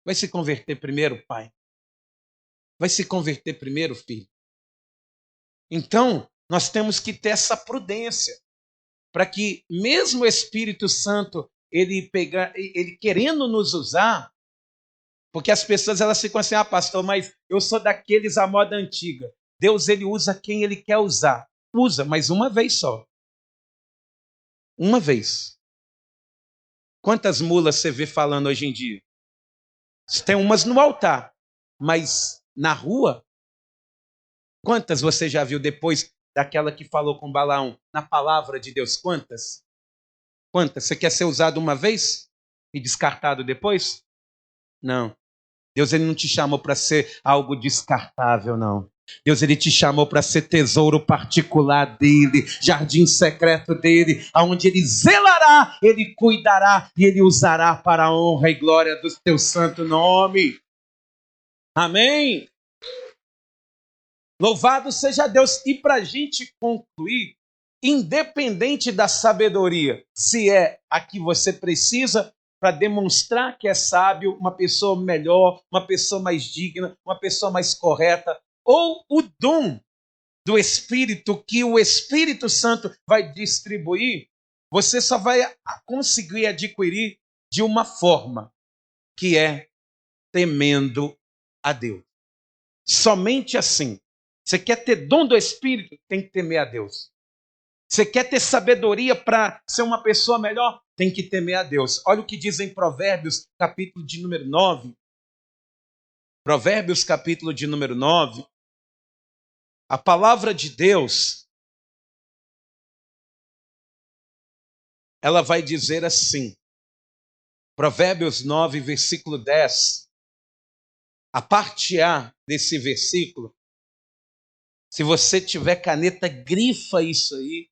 Vai se converter primeiro, pai? Vai se converter primeiro, filho? Então, nós temos que ter essa prudência, para que mesmo o Espírito Santo, ele querendo nos usar, porque as pessoas, elas ficam assim: ah, pastor, mas eu sou daqueles à moda antiga. Deus, ele usa quem ele quer usar. Usa, mas uma vez só. Uma vez. Quantas mulas você vê falando hoje em dia? Tem umas no altar, mas na rua, quantas você já viu depois daquela que falou com Balaão, na palavra de Deus? Quantas? Quantas? Você quer ser usado uma vez e descartado depois? Não. Deus, ele não te chamou para ser algo descartável, não. Deus, ele te chamou para ser tesouro particular dele, jardim secreto dele, aonde ele zelará, ele cuidará e ele usará para a honra e glória do teu santo nome. Amém? Louvado seja Deus. E para a gente concluir, independente da sabedoria, se é a que você precisa para demonstrar que é sábio, uma pessoa melhor, uma pessoa mais digna, uma pessoa mais correta, ou o dom do Espírito que o Espírito Santo vai distribuir, você só vai conseguir adquirir de uma forma, que é temendo a Deus. Somente assim. Você quer ter dom do Espírito? Tem que temer a Deus. Você quer ter sabedoria para ser uma pessoa melhor? Tem que temer a Deus. Olha o que diz em Provérbios, capítulo de número 9. Provérbios, capítulo de número 9. A palavra de Deus, ela vai dizer assim. Provérbios 9, versículo 10. A parte A desse versículo, se você tiver caneta, grifa isso aí.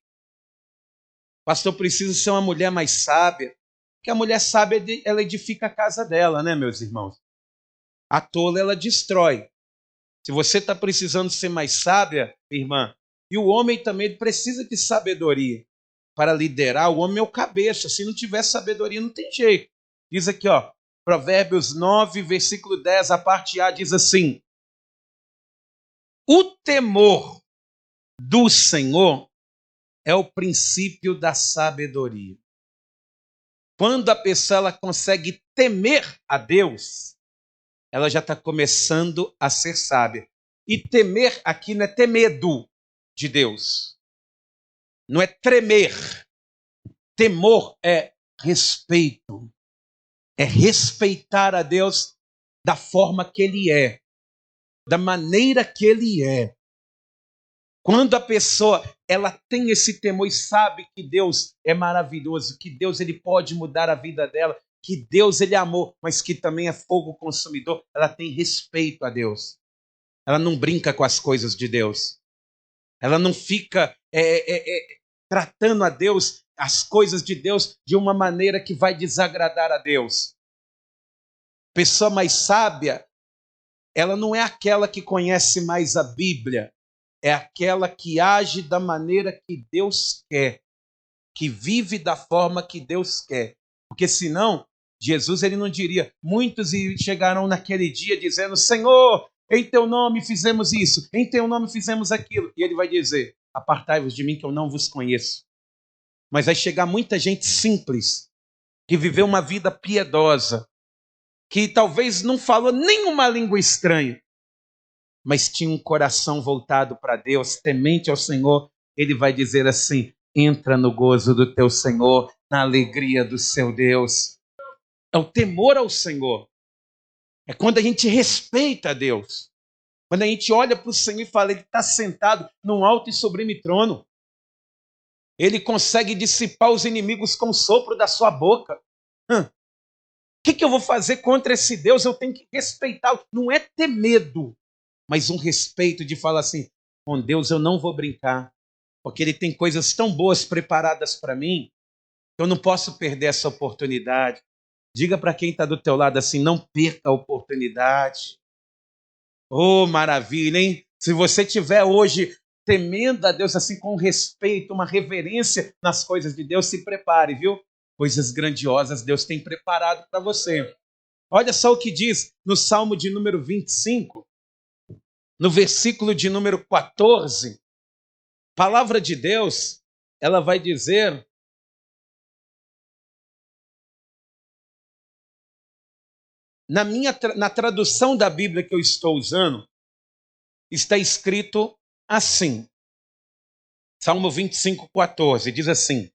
Pastor, precisa ser uma mulher mais sábia. Porque a mulher sábia, ela edifica a casa dela, né, meus irmãos? A tola, ela destrói. Se você está precisando ser mais sábia, irmã, e o homem também precisa de sabedoria para liderar. O homem é o cabeça. Se não tiver sabedoria, não tem jeito. Diz aqui, ó, Provérbios 9, versículo 10, a parte A diz assim: o temor do Senhor é o princípio da sabedoria. Quando a pessoa ela consegue temer a Deus, ela já está começando a ser sábia. E temer aqui não é ter medo de Deus. Não é tremer. Temor é respeito. É respeitar a Deus da forma que Ele é. Da maneira que Ele é. Quando a pessoa ela tem esse temor e sabe que Deus é maravilhoso, que Deus ele pode mudar a vida dela, que Deus ele é amor, mas que também é fogo consumidor, ela tem respeito a Deus. Ela não brinca com as coisas de Deus. Ela não fica tratando a Deus, as coisas de Deus, de uma maneira que vai desagradar a Deus. Pessoa mais sábia, ela não é aquela que conhece mais a Bíblia, é aquela que age da maneira que Deus quer, que vive da forma que Deus quer. Porque senão, Jesus ele não diria, muitos chegarão naquele dia dizendo, Senhor, em teu nome fizemos isso, em teu nome fizemos aquilo. E ele vai dizer, apartai-vos de mim que eu não vos conheço. Mas vai chegar muita gente simples, que viveu uma vida piedosa, que talvez não falou nenhuma língua estranha, mas tinha um coração voltado para Deus, temente ao Senhor. Ele vai dizer assim, entra no gozo do teu Senhor, na alegria do seu Deus. É o temor ao Senhor. É quando a gente respeita a Deus. Quando a gente olha para o Senhor e fala, Ele está sentado num alto e sublime trono. Ele consegue dissipar os inimigos com o sopro da sua boca. O que eu vou fazer contra esse Deus? Eu tenho que respeitá-lo. Não é ter medo, mas um respeito de falar assim, com Deus eu não vou brincar, porque Ele tem coisas tão boas preparadas para mim, que eu não posso perder essa oportunidade. Diga para quem está do teu lado assim, não perca a oportunidade. Oh, maravilha, hein? Se você tiver hoje temendo a Deus assim com respeito, uma reverência nas coisas de Deus, se prepare, viu? Coisas grandiosas Deus tem preparado para você. Olha só o que diz no Salmo de número 25, no versículo de número 14, a palavra de Deus, ela vai dizer, na tradução da Bíblia que eu estou usando, está escrito assim, Salmo 25, 14, diz assim,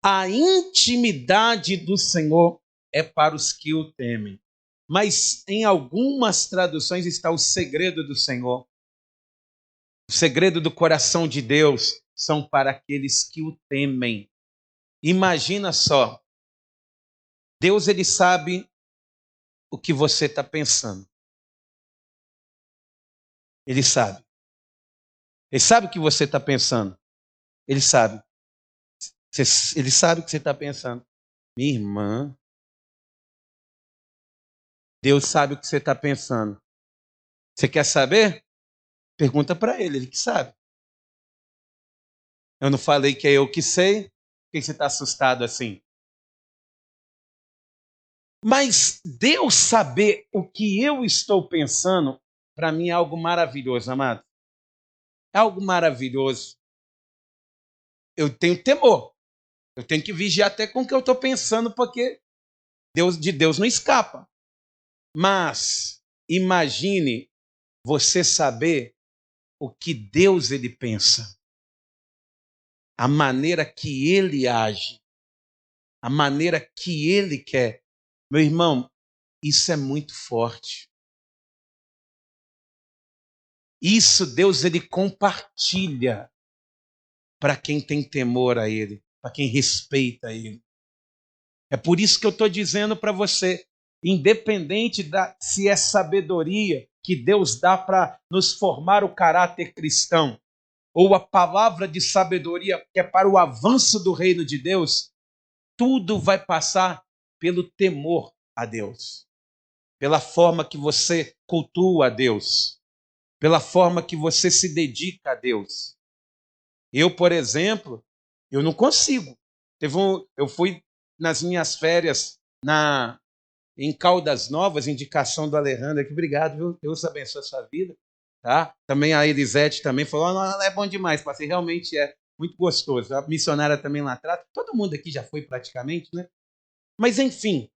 a intimidade do Senhor é para os que o temem. Mas em algumas traduções está o segredo do Senhor. O segredo do coração de Deus são para aqueles que o temem. Imagina só, Deus ele sabe o que você está pensando. Ele sabe. Ele sabe o que você está pensando. Ele sabe. Ele sabe o que você está pensando. Minha irmã, Deus sabe o que você está pensando. Você quer saber? Pergunta para ele, ele que sabe. Eu não falei que é eu que sei? Por que você está assustado assim? Mas Deus saber o que eu estou pensando, para mim é algo maravilhoso, amado. É algo maravilhoso. Eu tenho temor. Eu tenho que vigiar até com o que eu estou pensando, porque de Deus não escapa. Mas imagine você saber o que Deus ele pensa. A maneira que ele age. A maneira que ele quer. Meu irmão, isso é muito forte. Isso Deus ele compartilha para quem tem temor a Ele, para quem respeita Ele. É por isso que eu estou dizendo para você, independente se é sabedoria que Deus dá para nos formar o caráter cristão, ou a palavra de sabedoria que é para o avanço do reino de Deus, tudo vai passar pelo temor a Deus, pela forma que você cultua a Deus, pela forma que você se dedica a Deus. Eu, por exemplo, eu não consigo. Eu fui nas minhas férias em Caldas Novas, indicação do Alejandro aqui. Obrigado, viu? Deus abençoe a sua vida. Tá? Também a Elisete também falou, é bom demais, passei, realmente é muito gostoso. A missionária também lá atrás, todo mundo aqui já foi praticamente, né? Mas enfim,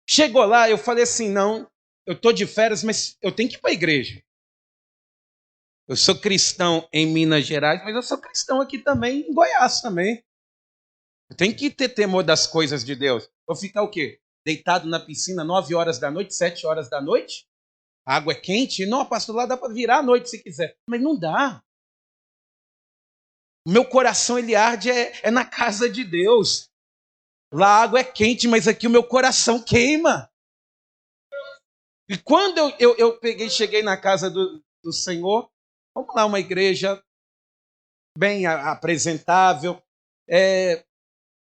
chegou lá, eu falei assim, não, eu estou de férias, mas eu tenho que ir para a igreja. Eu sou cristão em Minas Gerais, mas eu sou cristão aqui também, em Goiás também. Eu tenho que ter temor das coisas de Deus. Vou ficar o quê? Deitado na piscina 9 horas da noite, 7 horas da noite? A água é quente? Não, pastor, lá dá para virar à noite se quiser. Mas não dá. O meu coração, ele arde na casa de Deus. Lá a água é quente, mas aqui o meu coração queima. E quando eu cheguei na casa do Senhor, vamos lá, uma igreja bem apresentável,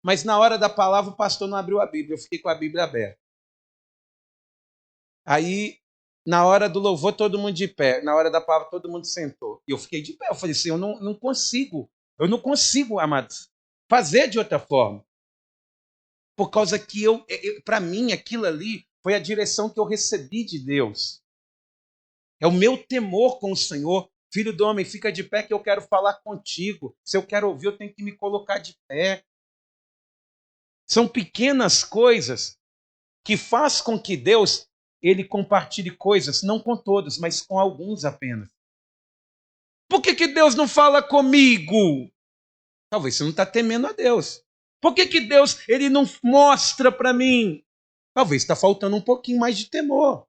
mas na hora da palavra o pastor não abriu a Bíblia, eu fiquei com a Bíblia aberta. Aí, na hora do louvor, todo mundo de pé, na hora da palavra, todo mundo sentou. E eu fiquei de pé, eu falei assim, eu não consigo, amados, fazer de outra forma. Por causa que para mim, aquilo ali foi a direção que eu recebi de Deus. É o meu temor com o Senhor. Filho do homem, fica de pé que eu quero falar contigo. Se eu quero ouvir, eu tenho que me colocar de pé. São pequenas coisas que faz com que Deus ele compartilhe coisas, não com todos, mas com alguns apenas. Por que Deus não fala comigo? Talvez você não está temendo a Deus. Por que Deus ele não mostra para mim? Talvez está faltando um pouquinho mais de temor.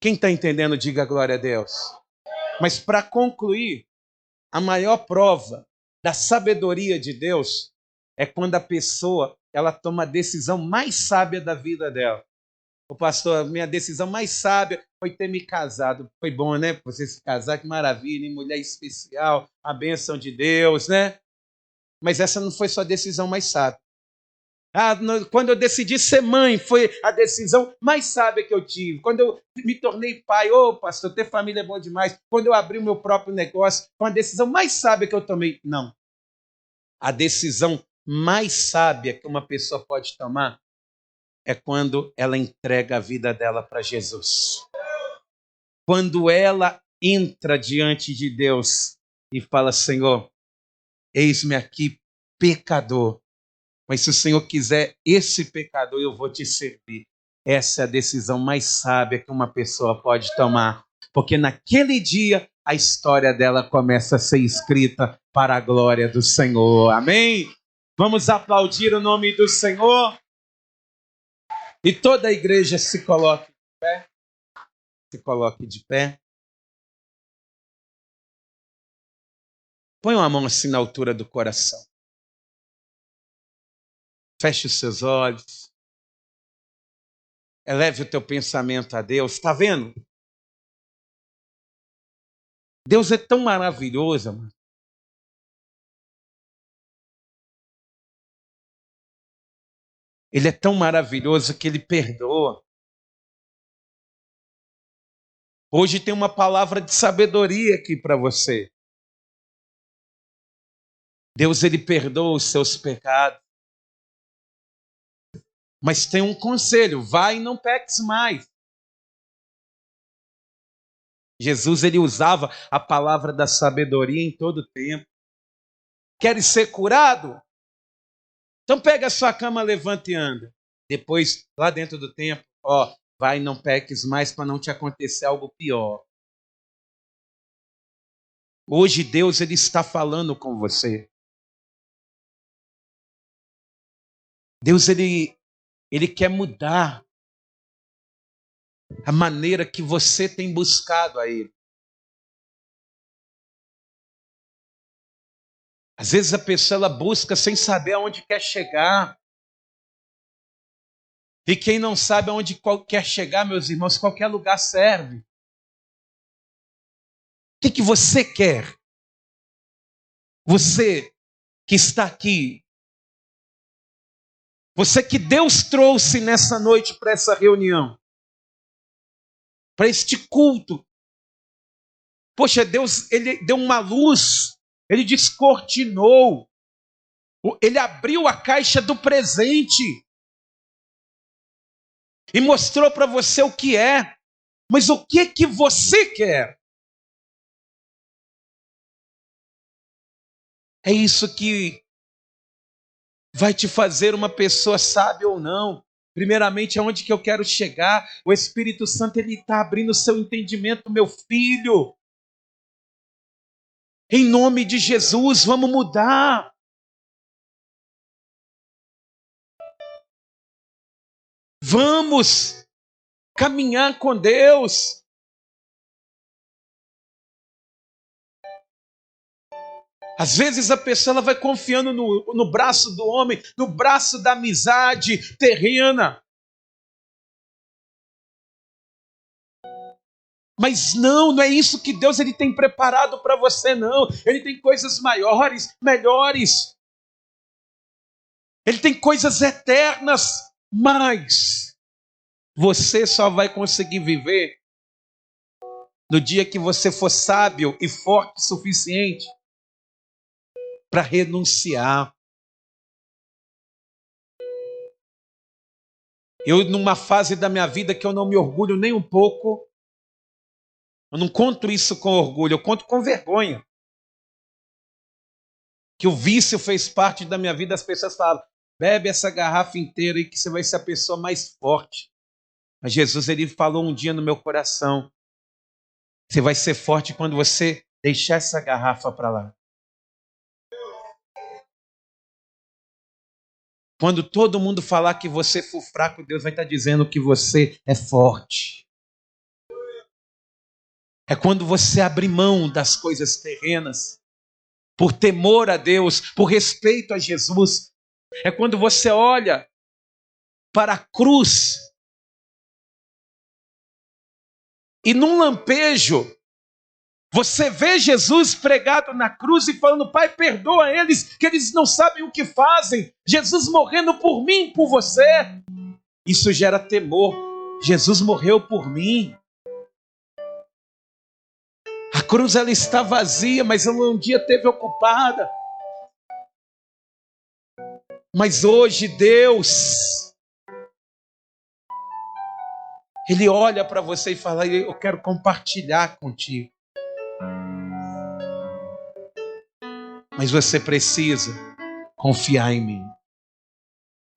Quem está entendendo, diga glória a Deus. Mas para concluir, a maior prova da sabedoria de Deus é quando a pessoa ela toma a decisão mais sábia da vida dela. O pastor, minha decisão mais sábia foi ter me casado. Foi bom, né? Você se casar, que maravilha, hein? Mulher especial, a bênção de Deus, né? Mas essa não foi sua decisão mais sábia. Quando eu decidi ser mãe, foi a decisão mais sábia que eu tive. Quando eu me tornei pai, pastor, ter família é bom demais. Quando eu abri o meu próprio negócio, foi a decisão mais sábia que eu tomei. Não. A decisão mais sábia que uma pessoa pode tomar é quando ela entrega a vida dela para Jesus. Quando ela entra diante de Deus e fala, Senhor, eis-me aqui, pecador. Mas se o Senhor quiser esse pecador, eu vou te servir. Essa é a decisão mais sábia que uma pessoa pode tomar. Porque naquele dia, a história dela começa a ser escrita para a glória do Senhor. Amém? Vamos aplaudir o nome do Senhor? E toda a igreja se coloque de pé. Se coloque de pé. Põe uma mão assim na altura do coração. Feche os seus olhos. Eleve o teu pensamento a Deus. Está vendo? Deus é tão maravilhoso, mano. Ele é tão maravilhoso que ele perdoa. Hoje tem uma palavra de sabedoria aqui para você. Deus, ele perdoa os seus pecados. Mas tem um conselho, vai e não peques mais. Jesus, ele usava a palavra da sabedoria em todo o tempo. Queres ser curado? Então pega a sua cama, levanta e anda. Depois, lá dentro do templo, vai e não peques mais para não te acontecer algo pior. Hoje Deus ele está falando com você. Deus ele quer mudar a maneira que você tem buscado a Ele. Às vezes a pessoa ela busca sem saber aonde quer chegar. E quem não sabe aonde quer chegar, meus irmãos, qualquer lugar serve. O que você quer? Você que está aqui, você que Deus trouxe nessa noite para essa reunião, para este culto. Poxa, Deus, Ele deu uma luz, Ele descortinou, Ele abriu a caixa do presente e mostrou para você o que é. Mas o que você quer? É isso que vai te fazer uma pessoa sábia ou não. Primeiramente, aonde que eu quero chegar? O Espírito Santo, Ele está abrindo o seu entendimento, meu filho. Em nome de Jesus, vamos mudar. Vamos caminhar com Deus. Às vezes a pessoa ela vai confiando no braço do homem, no braço da amizade terrena. Mas não é isso que Deus ele tem preparado para você, não. Ele tem coisas maiores, melhores. Ele tem coisas eternas, mas você só vai conseguir viver no dia que você for sábio e forte o suficiente para renunciar. Eu, numa fase da minha vida que eu não me orgulho nem um pouco, eu não conto isso com orgulho, eu conto com vergonha. Que o vício fez parte da minha vida, as pessoas falam, bebe essa garrafa inteira e que você vai ser a pessoa mais forte. Mas Jesus, ele falou um dia no meu coração, você vai ser forte quando você deixar essa garrafa para lá. Quando todo mundo falar que você for fraco, Deus vai estar dizendo que você é forte. É quando você abre mão das coisas terrenas, por temor a Deus, por respeito a Jesus. É quando você olha para a cruz e num lampejo, você vê Jesus pregado na cruz e falando, Pai, perdoa eles, que eles não sabem o que fazem. Jesus morrendo por mim, por você. Isso gera temor. Jesus morreu por mim. A cruz ela está vazia, mas ela um dia esteve ocupada. Mas hoje Deus, Ele olha para você e fala, eu quero compartilhar contigo. Mas você precisa confiar em mim.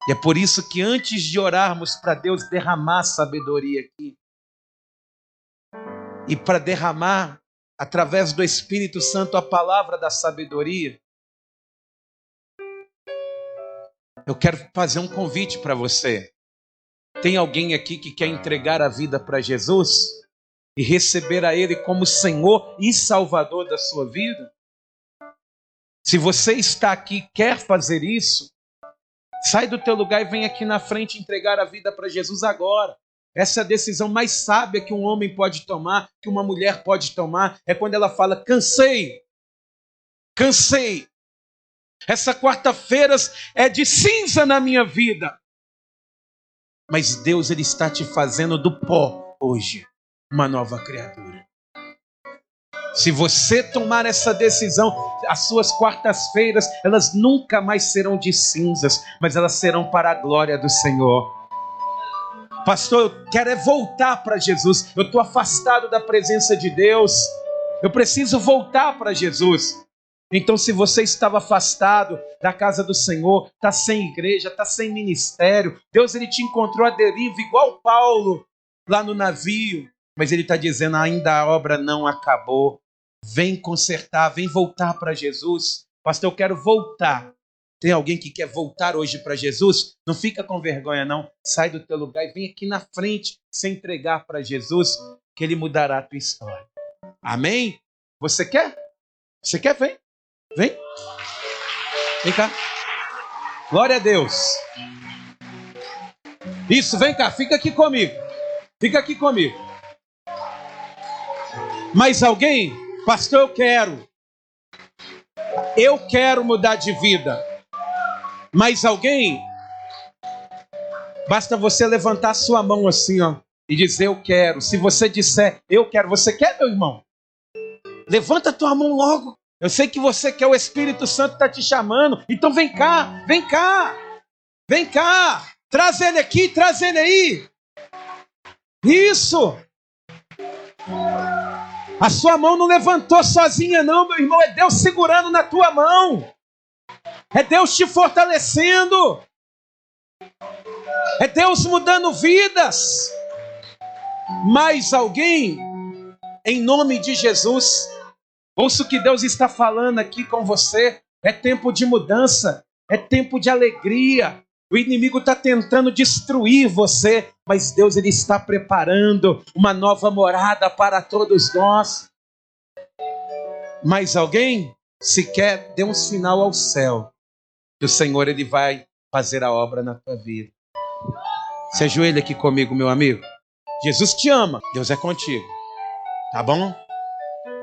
E é por isso que antes de orarmos para Deus derramar sabedoria aqui, e para derramar através do Espírito Santo a palavra da sabedoria, eu quero fazer um convite para você. Tem alguém aqui que quer entregar a vida para Jesus e receber a Ele como Senhor e Salvador da sua vida? Se você está aqui, quer fazer isso, sai do teu lugar e vem aqui na frente entregar a vida para Jesus agora. Essa é a decisão mais sábia que um homem pode tomar, que uma mulher pode tomar, é quando ela fala, cansei. Essa quarta-feira é de cinza na minha vida. Mas Deus, Ele está te fazendo do pó hoje uma nova criatura. Se você tomar essa decisão, as suas quartas-feiras, elas nunca mais serão de cinzas, mas elas serão para a glória do Senhor. Pastor, eu quero voltar para Jesus. Eu estou afastado da presença de Deus. Eu preciso voltar para Jesus. Então, se você estava afastado da casa do Senhor, está sem igreja, está sem ministério, Deus ele te encontrou à deriva, igual Paulo, lá no navio. Mas ele está dizendo, ainda a obra não acabou. Vem consertar, vem voltar para Jesus. Pastor, eu quero voltar. Tem alguém que quer voltar hoje para Jesus? Não fica com vergonha, não. Sai do teu lugar e vem aqui na frente se entregar para Jesus, que Ele mudará a tua história. Amém? Você quer? Você quer? Vem. Vem. Vem cá. Glória a Deus. Isso, vem cá, fica aqui comigo. Fica aqui comigo. Mais alguém? Pastor, eu quero. Eu quero mudar de vida. Mais alguém? Basta você levantar sua mão assim, ó, e dizer eu quero. Se você disser eu quero, você quer, meu irmão? Levanta a tua mão logo. Eu sei que você quer, o Espírito Santo está te chamando. Então vem cá, vem cá. Vem cá. Traz ele aqui, traz ele aí. Isso. A sua mão não levantou sozinha não, meu irmão. É Deus segurando na tua mão. É Deus te fortalecendo. É Deus mudando vidas. Mais alguém? Em nome de Jesus. Ouça o que Deus está falando aqui com você. É tempo de mudança. É tempo de alegria. O inimigo está tentando destruir você, mas Deus ele está preparando uma nova morada para todos nós. Mais alguém? Se quer, dê um sinal ao céu. Que o Senhor ele vai fazer a obra na tua vida. Se ajoelha aqui comigo, meu amigo. Jesus te ama. Deus é contigo. Tá bom?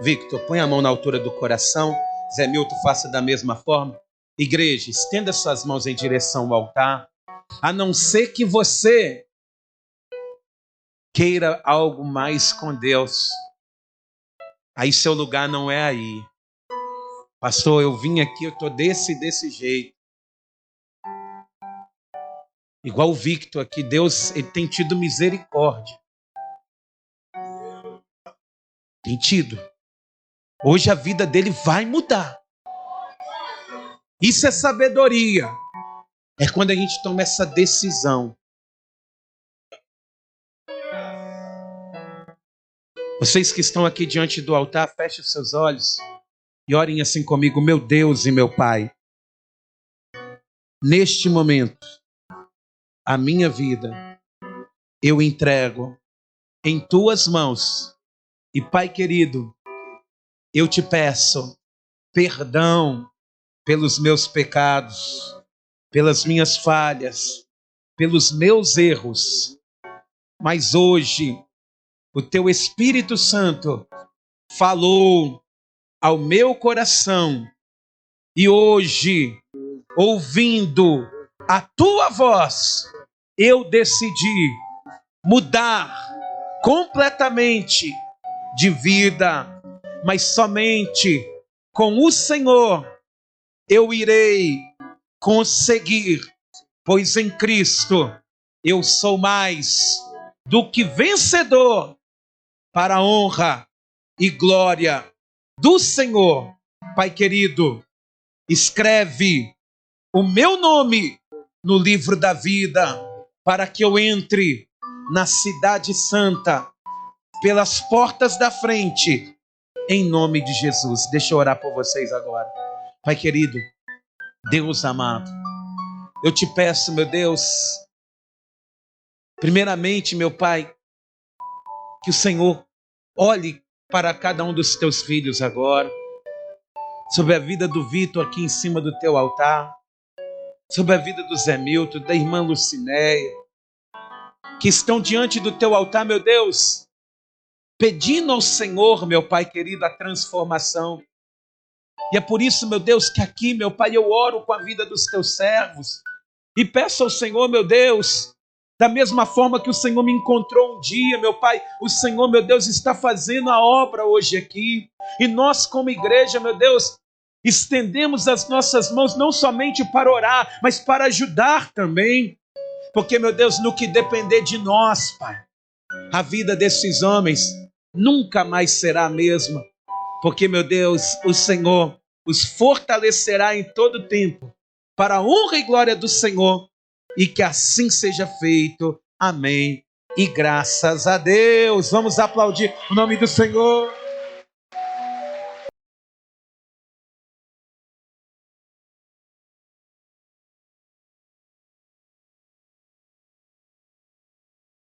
Victor, põe a mão na altura do coração. Zé Milton, faça da mesma forma. Igreja, estenda suas mãos em direção ao altar. A não ser que você queira algo mais com Deus. Aí seu lugar não é aí. Pastor, eu vim aqui, eu estou desse jeito. Igual o Victor aqui, Deus ele tem tido misericórdia. Tem tido. Hoje a vida dele vai mudar. Isso é sabedoria. É quando a gente toma essa decisão. Vocês que estão aqui diante do altar, fechem os seus olhos e orem assim comigo. Meu Deus e meu Pai, neste momento, a minha vida eu entrego em tuas mãos. E Pai querido, eu te peço perdão pelos meus pecados, pelas minhas falhas, pelos meus erros. Mas hoje, o teu Espírito Santo falou ao meu coração. E hoje, ouvindo a tua voz, eu decidi mudar completamente de vida, mas somente com o Senhor eu irei conseguir, pois em Cristo eu sou mais do que vencedor, para a honra e glória do Senhor. Pai querido, escreve o meu nome no livro da vida, para que eu entre na cidade santa, pelas portas da frente, em nome de Jesus. Deixa eu orar por vocês agora. Pai querido, Deus amado, eu te peço, meu Deus, primeiramente, meu Pai, que o Senhor olhe para cada um dos teus filhos agora, sobre a vida do Vitor aqui em cima do teu altar, sobre a vida do Zé Milton, da irmã Lucinéia, que estão diante do teu altar, meu Deus, pedindo ao Senhor, meu Pai querido, a transformação. E é por isso, meu Deus, que aqui, meu Pai, eu oro com a vida dos teus servos e peço ao Senhor, meu Deus, da mesma forma que o Senhor me encontrou um dia, meu Pai, o Senhor, meu Deus, está fazendo a obra hoje aqui. E nós, como igreja, meu Deus, estendemos as nossas mãos não somente para orar, mas para ajudar também. Porque, meu Deus, no que depender de nós, Pai, a vida desses homens nunca mais será a mesma. Porque, meu Deus, o Senhor os fortalecerá em todo tempo, para a honra e glória do Senhor, e que assim seja feito. Amém. E graças a Deus. Vamos aplaudir o nome do Senhor.